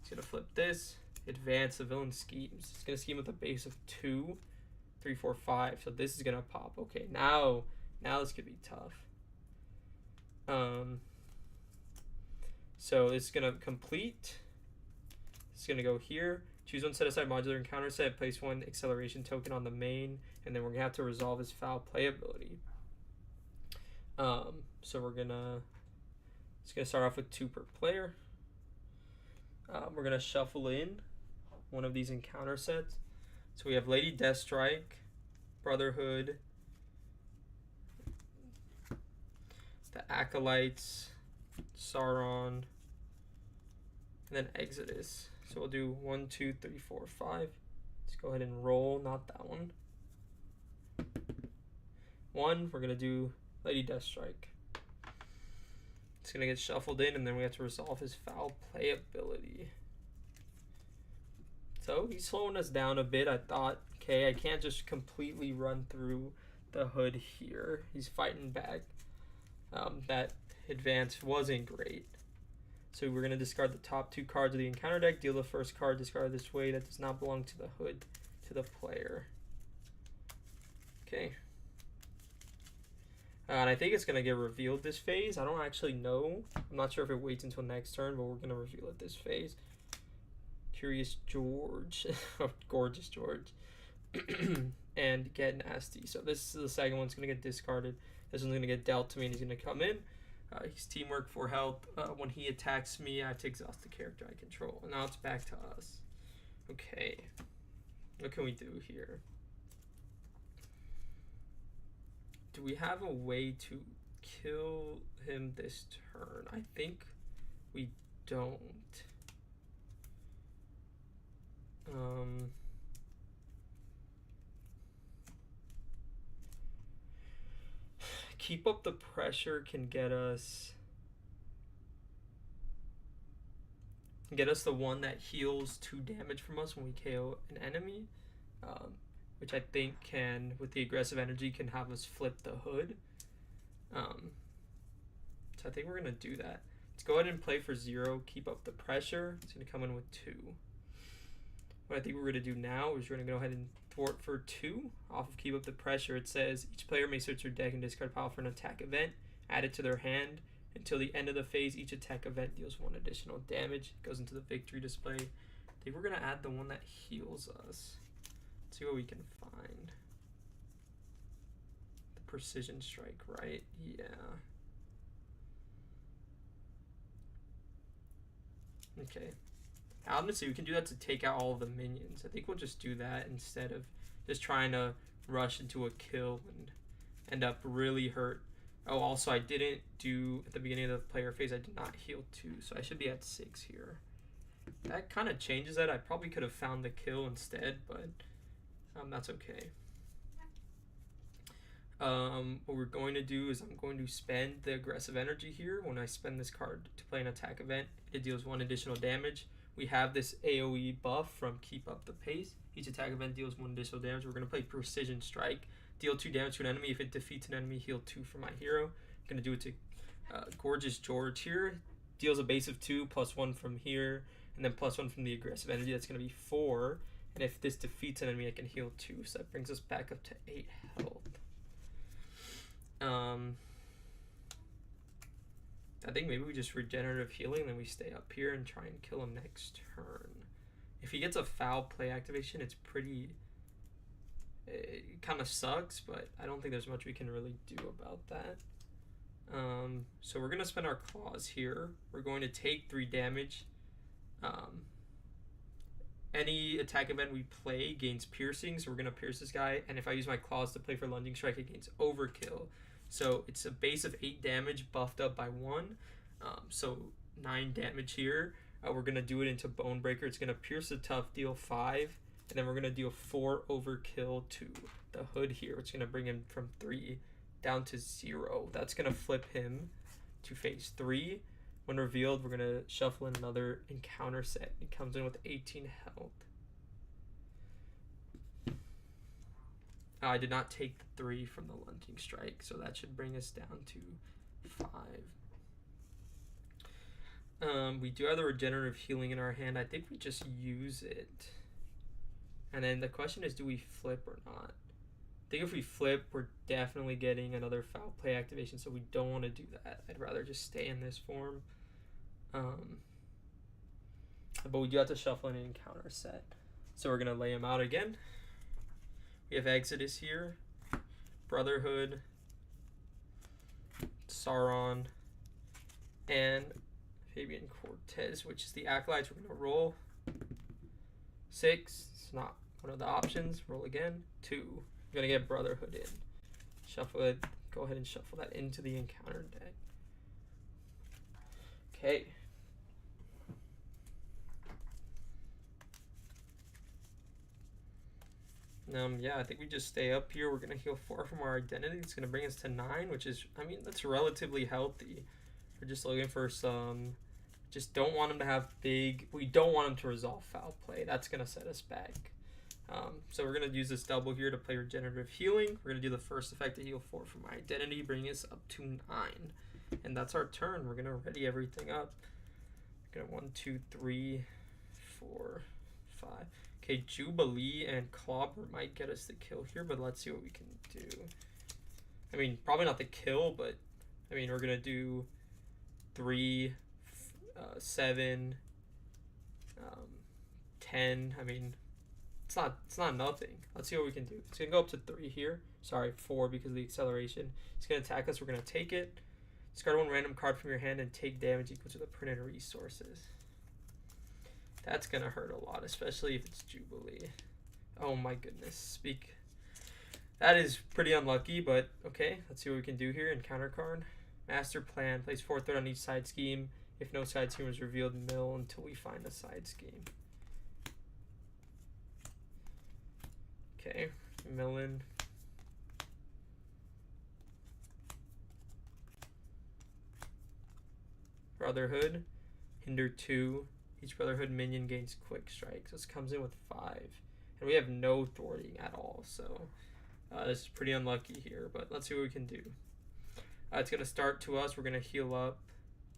He's going to flip this. Advance the villain schemes. He's going to scheme with a base of 2, 3, 4, 5. So this is going to pop. Okay, now this could be tough. So it's going to complete. It's going to go here. Choose 1 set aside modular encounter set. Place 1 acceleration token on the main. And then we're going to have to resolve his foul play ability. So we're going to... It's going to start off with 2 per player. We're going to shuffle in one of these encounter sets. So we have Lady Deathstrike, Brotherhood, the Acolytes, Sauron, and then Exodus. So we'll do 1, 2, 3, 4, 5. Let's go ahead and roll, not that one. 1, we're going to do Lady Deathstrike. It's going to get shuffled in, and then we have to resolve his foul play ability. So he's slowing us down a bit. I thought, okay, I can't just completely run through the hood here. He's fighting back. That advance wasn't great. So we're going to discard the top 2 cards of the encounter deck, deal the first card, discard this way that does not belong to the hood, to the player. Okay. And I think it's going to get revealed this phase. I don't actually know. I'm not sure if it waits until next turn, but we're going to reveal it this phase. Curious George. Gorgeous George. And get nasty. So this is the second one's going to get discarded. This one's going to get dealt to me, and he's going to come in. He's teamwork for health. When he attacks me, I have to exhaust the character I control. And now it's back to us. Okay. What can we do here? Do we have a way to kill him this turn? I think we don't. Keep up the pressure can get us the one that heals 2 damage from us when we KO an enemy, which I think can, with the aggressive energy, can have us flip the hood. So I think we're going to do that. Let's go ahead and play for 0, keep up the pressure. It's going to come in with 2. What I think we're going to do now is we're going to go ahead and thwart for 2 off of keep up the pressure. It says each player may search their deck and discard pile for an attack event, add it to their hand. Until the end of the phase, each attack event deals 1 additional damage. It goes into the victory display. I think we're going to add the one that heals us. Let's see what we can find. The precision strike, right? Yeah. Okay. Honestly, we can do that to take out all of the minions. I think we'll just do that instead of just trying to rush into a kill and end up really hurt. Oh, also I didn't do, at the beginning of the player phase, I did not heal 2, so I should be at 6 here. That kind of changes that. I probably could have found the kill instead, but that's okay. What we're going to do is I'm going to spend the aggressive energy here. When I spend this card to play an attack event, it deals 1 additional damage. We have this AoE buff from Keep Up the Pace. Each attack event deals 1 additional damage. We're going to play Precision Strike. Deal 2 damage to an enemy. If it defeats an enemy, heal 2 for my hero. I'm going to do it to Gorgeous George here. Deals a base of 2, plus 1 from here, and then plus 1 from the aggressive energy. That's going to be 4. And if this defeats an enemy, I can heal 2. So that brings us back up to 8 health. I think maybe we just regenerative healing, then we stay up here and try and kill him next turn. If he gets a foul play activation, it's pretty... It kind of sucks, but I don't think there's much we can really do about that. So we're going to spend our claws here. We're going to take 3 damage. Any attack event we play gains piercing, so we're going to pierce this guy. And if I use my claws to play for lunging strike, it gains overkill. So it's a base of 8 damage buffed up by 1. So 9 damage here. We're going to do it into Bone Breaker. It's going to pierce the tough, deal 5. And then we're going to deal 4 overkill to the hood here, which is going to bring him from 3 down to 0. That's going to flip him to phase 3. When revealed, we're going to shuffle in another encounter set. It comes in with 18 health. I did not take the 3 from the lunging strike, so that should bring us down to 5. We do have the regenerative healing in our hand. I think we just use it. And then the question is, do we flip or not? I think if we flip, we're definitely getting another foul play activation, so we don't want to do that. I'd rather just stay in this form. But we do have to shuffle in an encounter set. So we're going to lay him out again. We have Exodus here, Brotherhood, Sauron, and Fabian Cortez, which is the Acolytes. We're going to roll 6. It's not one of the options. Roll again. 2. We're going to get Brotherhood in. Shuffle it. Go ahead and shuffle that into the encounter deck. Okay. Yeah, I think we just stay up here. We're going to heal 4 from our identity. It's going to bring us to 9, which is, I mean, that's relatively healthy. We're just looking for some, just don't want him to have big, we don't want him to resolve foul play. That's going to set us back. So we're going to use this double here to play regenerative healing. We're going to do the first effect to heal 4 from my identity, bringing us up to 9. And that's our turn. We're going to ready everything up. We're going to 1, 2, 3, 4, 5. Okay, Jubilee and Clobber might get us the kill here, but let's see what we can do. I mean, probably not the kill, but I mean, we're going to do 3, 7, 10. I mean, it's not nothing. Let's see what we can do. It's going to go up to 3 here. Sorry, 4 because of the acceleration. It's going to attack us. We're going to take it. Discard 1 random card from your hand and take damage equal to the printed resources. That's going to hurt a lot, especially if it's Jubilee. Oh my goodness. That is pretty unlucky, but okay. Let's see what we can do here. Encounter card. Master Plan. Place 4/3 on each side scheme. If no side scheme is revealed, mill until we find a side scheme. Okay. Millen. Brotherhood. Hinder 2. Each Brotherhood minion gains quick strike. So this comes in with 5. And we have no thwarting at all. So this is pretty unlucky here. But let's see what we can do. It's going to start to us. We're going to heal up.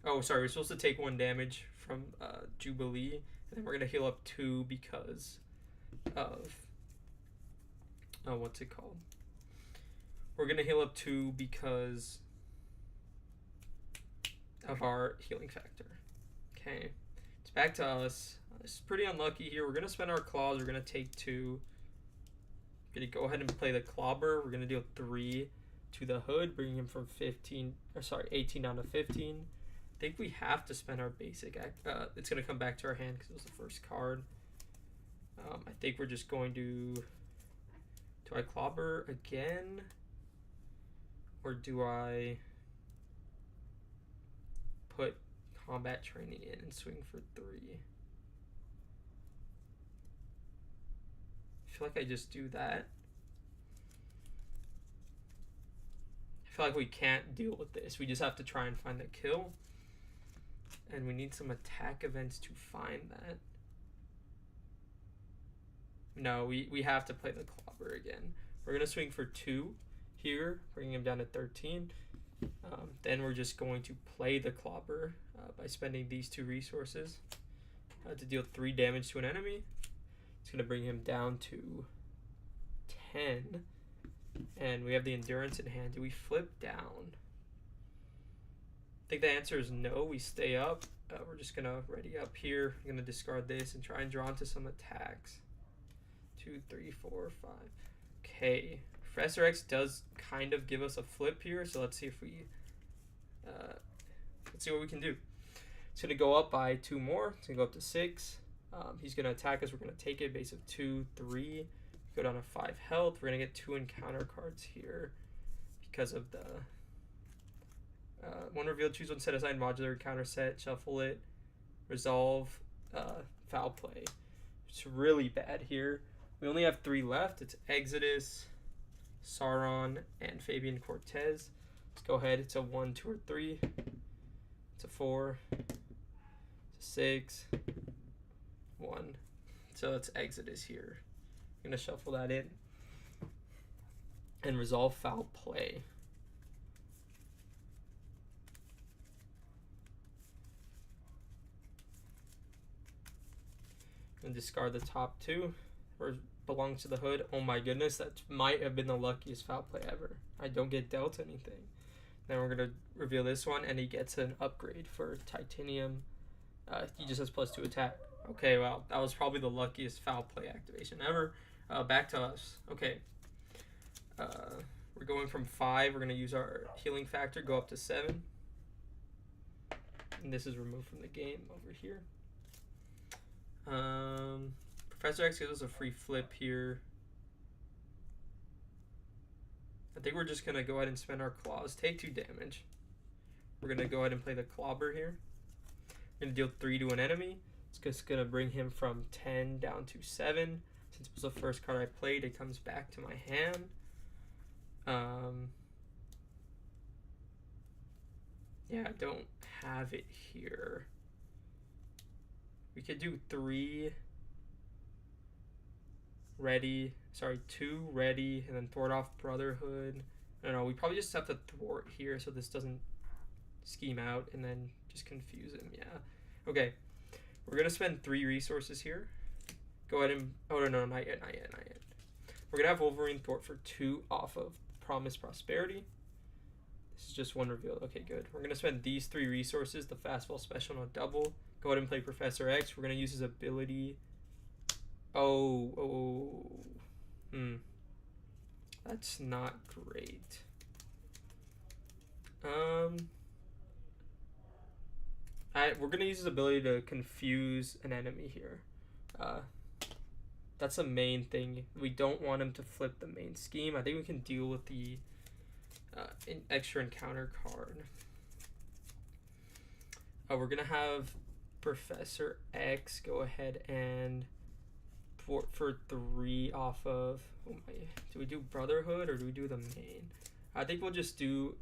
Oh, sorry. We're supposed to take 1 damage from Jubilee. And then we're going to heal up 2 because of... Oh, what's it called? We're going to heal up 2 because of our healing factor. Okay. It's back to us. This is pretty unlucky here. We're going to spend our claws. We're going to take 2. We're going to go ahead and play the Clobber. We're going to deal 3 to the hood, bringing him from 18 down to 15. I think we have to spend our basic. It's going to come back to our hand because it was the first card. I think we're just going to Do I clobber again? Or do I put combat training in and swing for 3? I feel like I just do that. I feel like we can't deal with this. We just have to try and find the kill. And we need some attack events to find that. No, we have to play the clobber again. We're going to swing for 2 here, bringing him down to 13. Then we're just going to play the clobber by spending these 2 resources to deal 3 damage to an enemy. It's going to bring him down to 10. And we have the endurance in hand. Do we flip down? I think the answer is no. We stay up. We're just going to ready up here. I'm going to discard this and try and draw into some attacks. 2, 3, 4, 5. Okay. Professor X does kind of give us a flip here, so let's see if we let's see what we can do. It's gonna go up by 2 more. It's gonna go up to 6. He's gonna attack us. We're gonna take it. Base of 2, 3. Go down to 5 health. We're gonna get 2 encounter cards here because of the one revealed. Choose one set aside modular encounter set. Shuffle it. Resolve. Foul play. It's really bad here. We only have 3 left. It's Exodus, Sauron, and Fabian Cortez. Let's go ahead. It's a 1, 2, or 3. It's a 4. It's a 6. 1. So it's Exodus here. I'm going to shuffle that in. And resolve foul play. And discard the top 2. Or belongs to the hood. Oh my goodness, that might have been the luckiest foul play ever. I don't get dealt anything. Then we're going to reveal this one, and he gets an upgrade for titanium. He just has +2 attack. Okay, well, that was probably the luckiest foul play activation ever. Back to us. Okay. We're going from 5. We're going to use our healing factor, go up to 7. And this is removed from the game over here. Professor X gives us a free flip here. I think we're just going to go ahead and spend our claws. Take 2 damage. We're going to go ahead and play the clobber here. We're going to deal 3 to an enemy. It's just going to bring him from 10 down to 7. Since it was the first card I played, it comes back to my hand. Yeah, I don't have it here. We could do 3 ready, 2 ready, and then thwart off Brotherhood. I don't know, we probably just have to thwart here so this doesn't scheme out and then just confuse him. Yeah. Okay. We're going to spend 3 resources here. Go ahead and, oh no, not yet. We're going to have Wolverine thwart for 2 off of Promised Prosperity. This is just 1 reveal. Okay, good. We're going to spend these 3 resources, the fastball special and a double. Go ahead and play Professor X. We're going to use his ability. That's not great. We're going to use his ability to confuse an enemy here. That's the main thing. We don't want him to flip the main scheme. I think we can deal with the extra encounter card. We're going to have Professor X go ahead and for 3 off of, do we do Brotherhood or do we do the main? I think we'll just do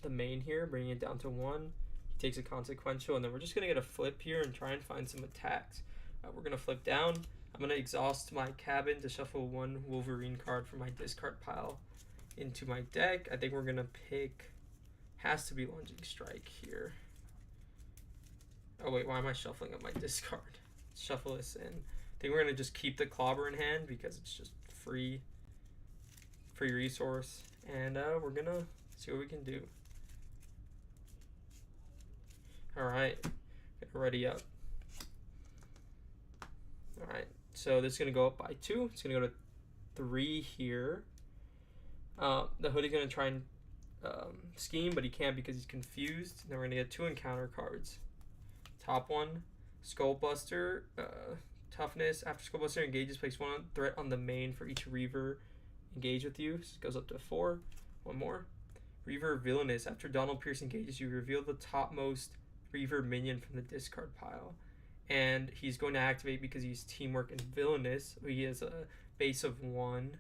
the main here, bringing it down to 1. He takes a consequential, and then we're just going to get a flip here and try and find some attacks. We're going to flip down. I'm going to exhaust my cabin to shuffle 1 Wolverine card from my discard pile into my deck. I think we're going to pick, has to be Lunging Strike here. Oh wait, why am I shuffling up my discard? Let's shuffle this in. I think we're going to just keep the clobber in hand because it's just free resource. And we're going to see what we can do. Alright, ready up. Alright, so this is going to go up by 2. It's going to go to 3 here. The hood is going to try and scheme, but he can't because he's confused. And then we're going to get 2 encounter cards. Top one, Skullbuster. Toughness. After Skullbuster engages, place 1 threat on the main for each Reaver engage with you. So it goes up to 4. One more. Reaver Villainous. After Donald Pierce engages you, reveal the topmost Reaver minion from the discard pile. And he's going to activate because he's Teamwork and Villainous. He has a base of 1.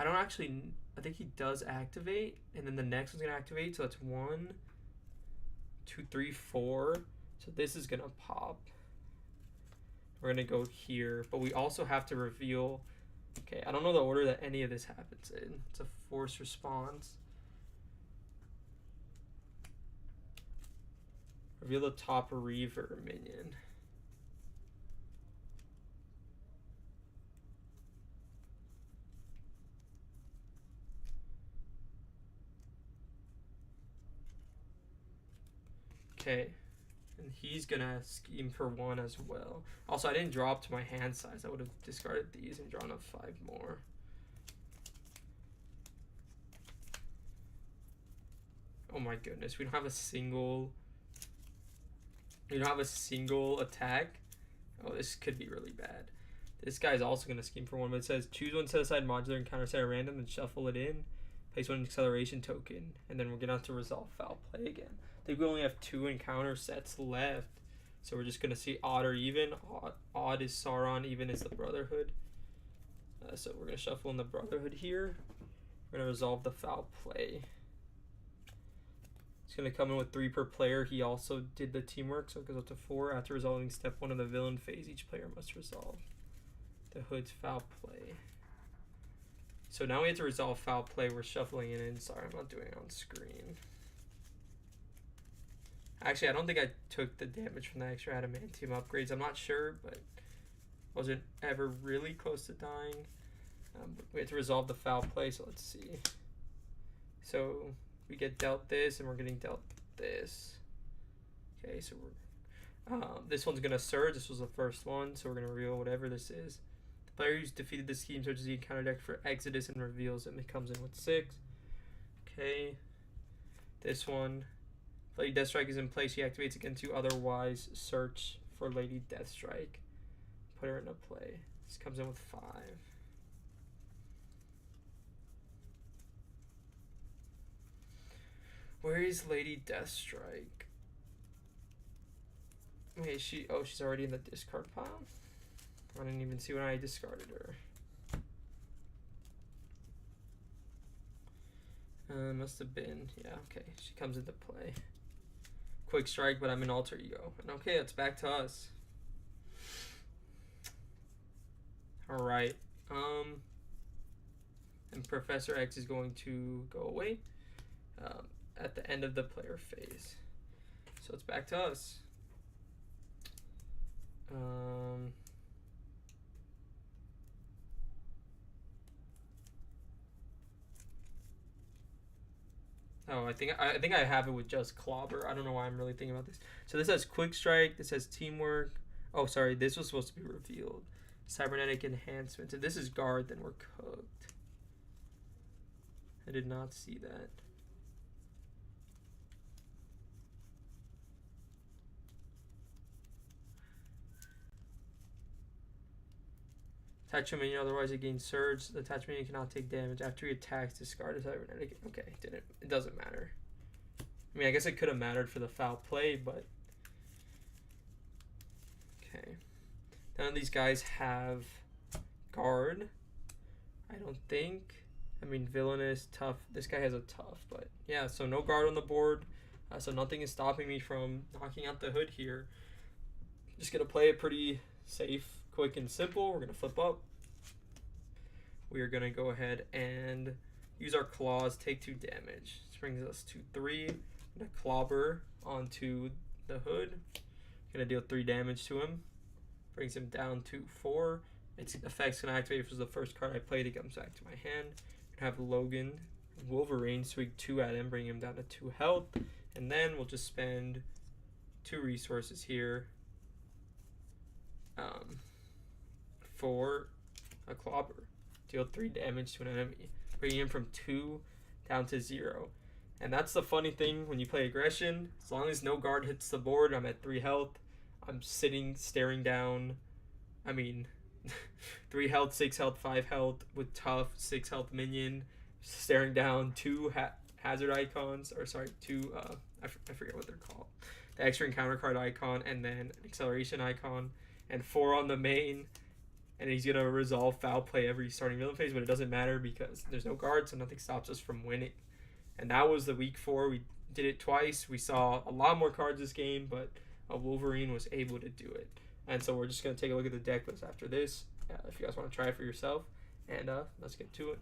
I think he does activate. And then the next one's going to activate. So that's 1, 2, 3, 4. So this is going to pop. We're going to go here. But we also have to reveal... Okay, I don't know the order that any of this happens in. It's a force response. Reveal the top Reaver minion. Okay, and he's gonna scheme for 1 as well. Also, I didn't draw up to my hand size. I would have discarded these and drawn up 5 more. Oh my goodness, we don't have a single attack. Oh, this could be really bad. This guy's also gonna scheme for 1, but it says choose one set aside modular and counter set at random and shuffle it in. Place 1 acceleration token, and then we're gonna have to resolve foul play again. I think we only have 2 encounter sets left, so we're just gonna see odd or even. Odd is Sauron, even is the Brotherhood. So we're gonna shuffle in the Brotherhood here. We're gonna resolve the foul play. It's gonna come in with 3 per player. He also did the teamwork, so it goes up to 4. After resolving step 1 of the villain phase, each player must resolve the Hood's foul play. So now we have to resolve foul play. We're shuffling it in. Sorry, I'm not doing it on screen. Actually, I don't think I took the damage from the extra adamantium upgrades. I'm not sure, but wasn't ever really close to dying. But we have to resolve the foul play, so let's see. So we get dealt this, and we're getting dealt this. Okay, so we're this one's gonna surge. This was the first one, so we're gonna reveal whatever this is. The player who's defeated this scheme searches the encounter deck for Exodus and reveals it. And it comes in with 6. Okay, this one. Lady Deathstrike is in place. She activates again to otherwise search for Lady Deathstrike. Put her into play. This comes in with 5. Where is Lady Deathstrike? Wait, she's already in the discard pile? I didn't even see when I discarded her. Must have been, yeah, okay. She comes into play. Quick strike, but I'm an alter ego. And okay, it's back to us. Alright. And Professor X is going to go away at the end of the player phase. So it's back to us. Oh, I think I have it with just Clobber. I don't know why I'm really thinking about this. So this has Quick Strike. This has Teamwork. Oh, sorry. This was supposed to be revealed. Cybernetic Enhancement. If this is Guard, then we're cooked. I did not see that. Attach a minion, otherwise it gains surge. The attached minion cannot take damage. After he attacks, discard a cybernetic. Okay, it doesn't matter. I mean, I guess it could have mattered for the foul play, but okay. None of these guys have guard. I don't think. I mean, Villainous, tough. This guy has a tough, but yeah, so no guard on the board. So nothing is stopping me from knocking out the Hood here. Just gonna play it pretty safe, quick and simple. We're gonna flip up. We are gonna go ahead and use our claws, take 2 damage. This brings us to 3. I'm gonna clobber onto the Hood. Gonna deal 3 damage to him. Brings him down to 4. Its effect's gonna activate. If it was the first card I played, it comes back to my hand. Gonna have Logan, Wolverine, swing 2 at him, bring him down to 2 health. And then we'll just spend 2 resources here for a clobber. Deal 3 damage to an enemy, bringing him from 2 down to 0. And that's the funny thing when you play aggression. As long as no guard hits the board, I'm at 3 health. I'm sitting, staring down. I mean, 3 health, 6 health, 5 health with tough, 6 health minion, staring down 2 hazard icons, or sorry, 2, I forget what they're called. The extra encounter card icon, and then an acceleration icon, and 4 on the main. And he's gonna resolve foul play every starting middle phase, but it doesn't matter because there's no guard, so nothing stops us from winning. And that was the week 4. We did it twice. We saw a lot more cards this game, but Wolverine was able to do it. And so we're just gonna take a look at the deck list after this, if you guys want to try it for yourself. And let's get to it.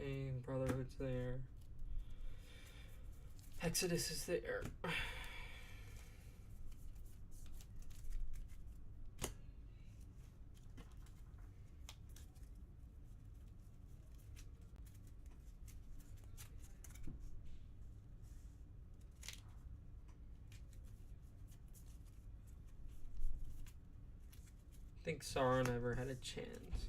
Okay, Brotherhood's there. Exodus is there. I think Sauron never had a chance.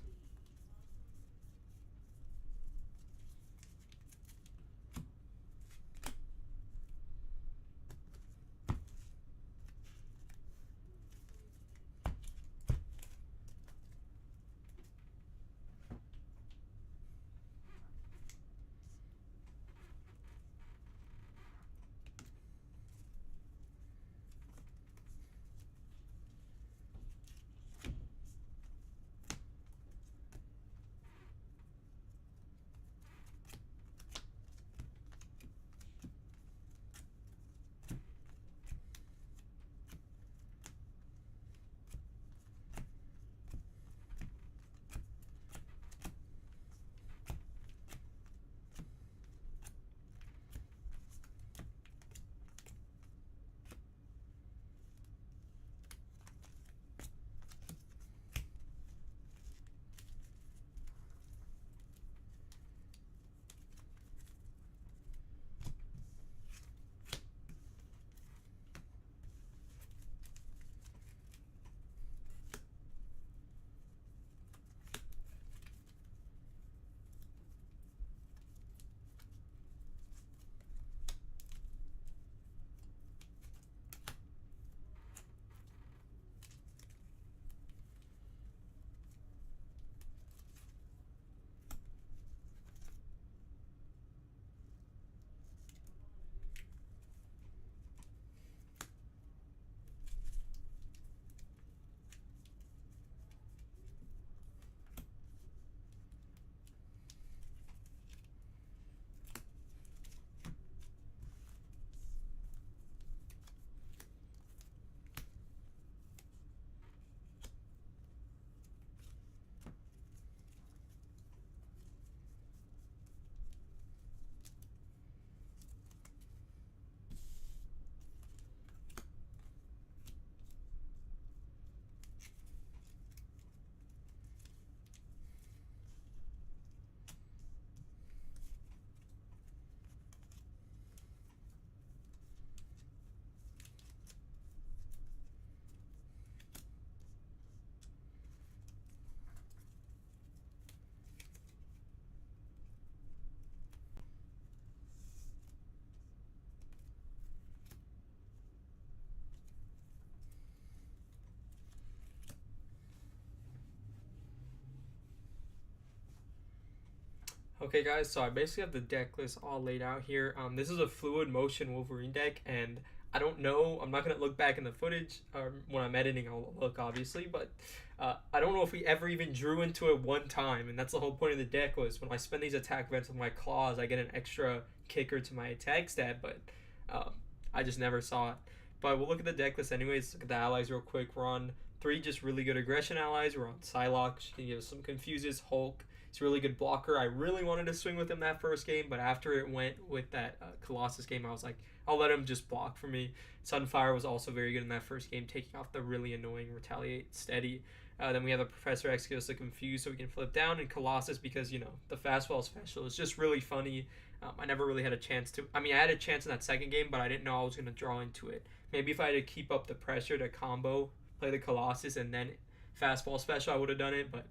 Okay, guys, so I basically have the deck list all laid out here. This is a fluid motion Wolverine deck, and I don't know. I'm not gonna look back in the footage when I'm editing. I'll look obviously, but I don't know if we ever even drew into it one time, and that's the whole point of the deck list. When I spend these attack events with my claws, I get an extra kicker to my attack stat, but um, I just never saw it. But we'll look at the deck list anyways. Look at the allies real quick. We're on three just really good aggression allies. We're on Psylocke. She can give us some confuses. Hulk. He's a really good blocker. I really wanted to swing with him that first game, but after it went with that Colossus game, I was like, I'll let him just block for me. Sunfire was also very good in that first game, taking off the really annoying Retaliate Steady. Then we have the Professor X gives us a Confuse so we can flip down, and Colossus because, the fastball special is just really funny. I never really had a chance to. I mean, I had a chance in that second game, but I didn't know I was going to draw into it. Maybe if I had to keep up the pressure to combo, play the Colossus, and then fastball special, I would have done it, but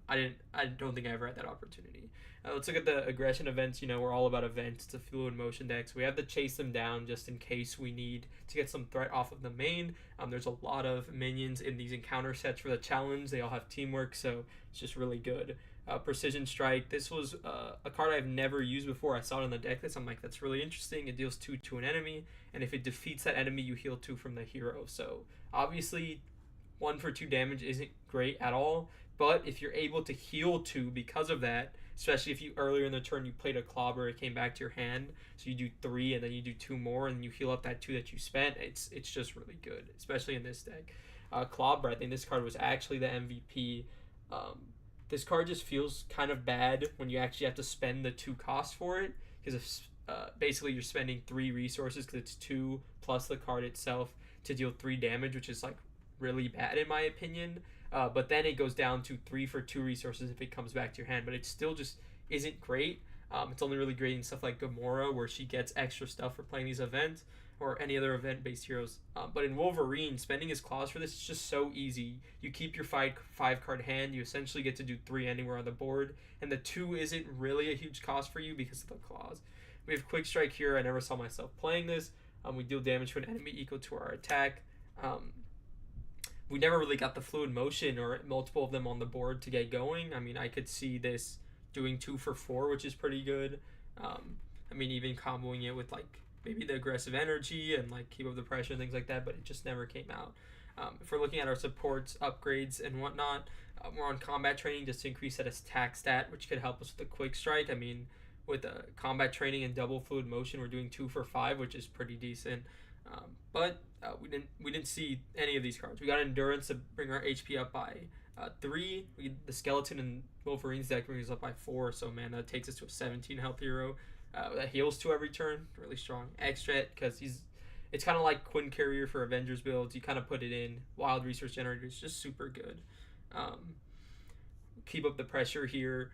I don't think I ever had that opportunity. Let's look at the aggression events. We're all about events. It's a fluid motion deck, so we have to chase them down just in case we need to get some threat off of the main. There's a lot of minions in these encounter sets for the challenge. They all have teamwork, so it's just really good. Precision Strike. This was a card I've never used before. I saw it on the deck list. I'm like, that's really interesting. It deals 2 to an enemy, and if it defeats that enemy, you heal 2 from the hero. So obviously, 1 for 2 damage isn't great at all. But if you're able to heal 2 because of that, especially if you earlier in the turn you played a Clobber, it came back to your hand, so you do 3 and then you do 2 more and you heal up that 2 that you spent, it's just really good, especially in this deck. Clobber, I think this card was actually the MVP. This card just feels kind of bad when you actually have to spend the 2 costs for it, because basically you're spending 3 resources because it's 2 plus the card itself to deal 3 damage, which is like really bad in my opinion. But then it goes down to 3 for 2 resources if it comes back to your hand. But it still just isn't great. It's only really great in stuff like Gamora, where she gets extra stuff for playing these events, or any other event-based heroes. But in Wolverine, spending his claws for this is just so easy. You keep your 5-card hand. You essentially get to do 3 anywhere on the board. And the 2 isn't really a huge cost for you because of the claws. We have Quick Strike here. I never saw myself playing this. We deal damage to an enemy equal to our attack. We never really got the fluid motion or multiple of them on the board to get going. I mean, I could see this doing 2 for 4, which is pretty good. Even comboing it with like maybe the aggressive energy and like keep up the pressure and things like that, but it just never came out. If we're looking at our supports, upgrades, and whatnot, we're on combat training just to increase that attack stat, which could help us with the quick strike. I mean, with combat training and double fluid motion, we're doing 2 for 5, which is pretty decent. But we didn't see any of these cards. We got endurance to bring our HP up by 3. The skeleton and Wolverine's deck brings us up by 4. So man, that takes us to a 17 health hero. That heals 2 every turn. Really strong. Extra because it's kind of like Quinn Carrier for Avengers builds. You kind of put it in. Wild Resource Generator is just super good. Keep up the pressure here.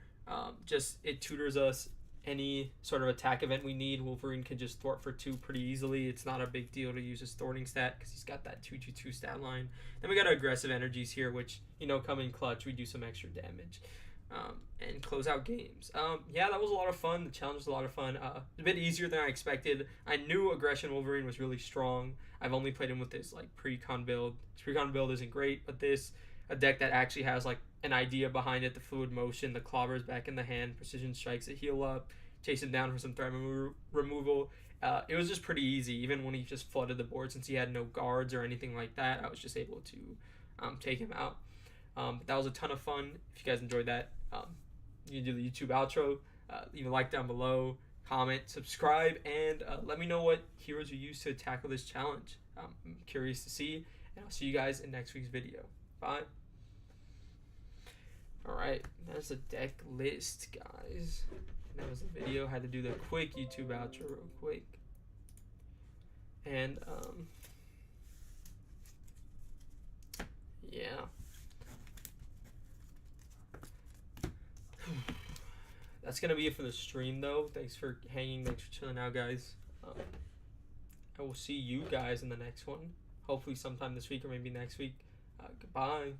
Just it tutors us any sort of attack event we need. Wolverine can just thwart for 2 pretty easily. It's not a big deal to use his thwarting stat because he's got that 2/2 stat line. Then we got our aggressive energies here, which come in clutch. We do some extra damage and close out games. Yeah, that was a lot of fun. The challenge was a lot of fun. A bit easier than I expected. I knew aggression Wolverine was really strong. I've only played him with this like pre-con build. His pre-con build isn't great, but a deck that actually has like an idea behind it, the fluid motion, the clobbers back in the hand, precision strikes that heal up, chase him down for some threat removal. It was just pretty easy, even when he just flooded the board. Since he had no guards or anything like that, I was just able to take him out. But that was a ton of fun. If you guys enjoyed that, you can do the YouTube outro. Leave a like down below, comment, subscribe, and let me know what heroes you use to tackle this challenge. I'm curious to see, and I'll see you guys in next week's video. Bye. Alright, that's the deck list, guys. And that was the video. I had to do the quick YouTube outro real quick. And, yeah. That's going to be it for the stream, though. Thanks for hanging. Thanks for chilling out, guys. I will see you guys in the next one. Hopefully sometime this week or maybe next week. Goodbye.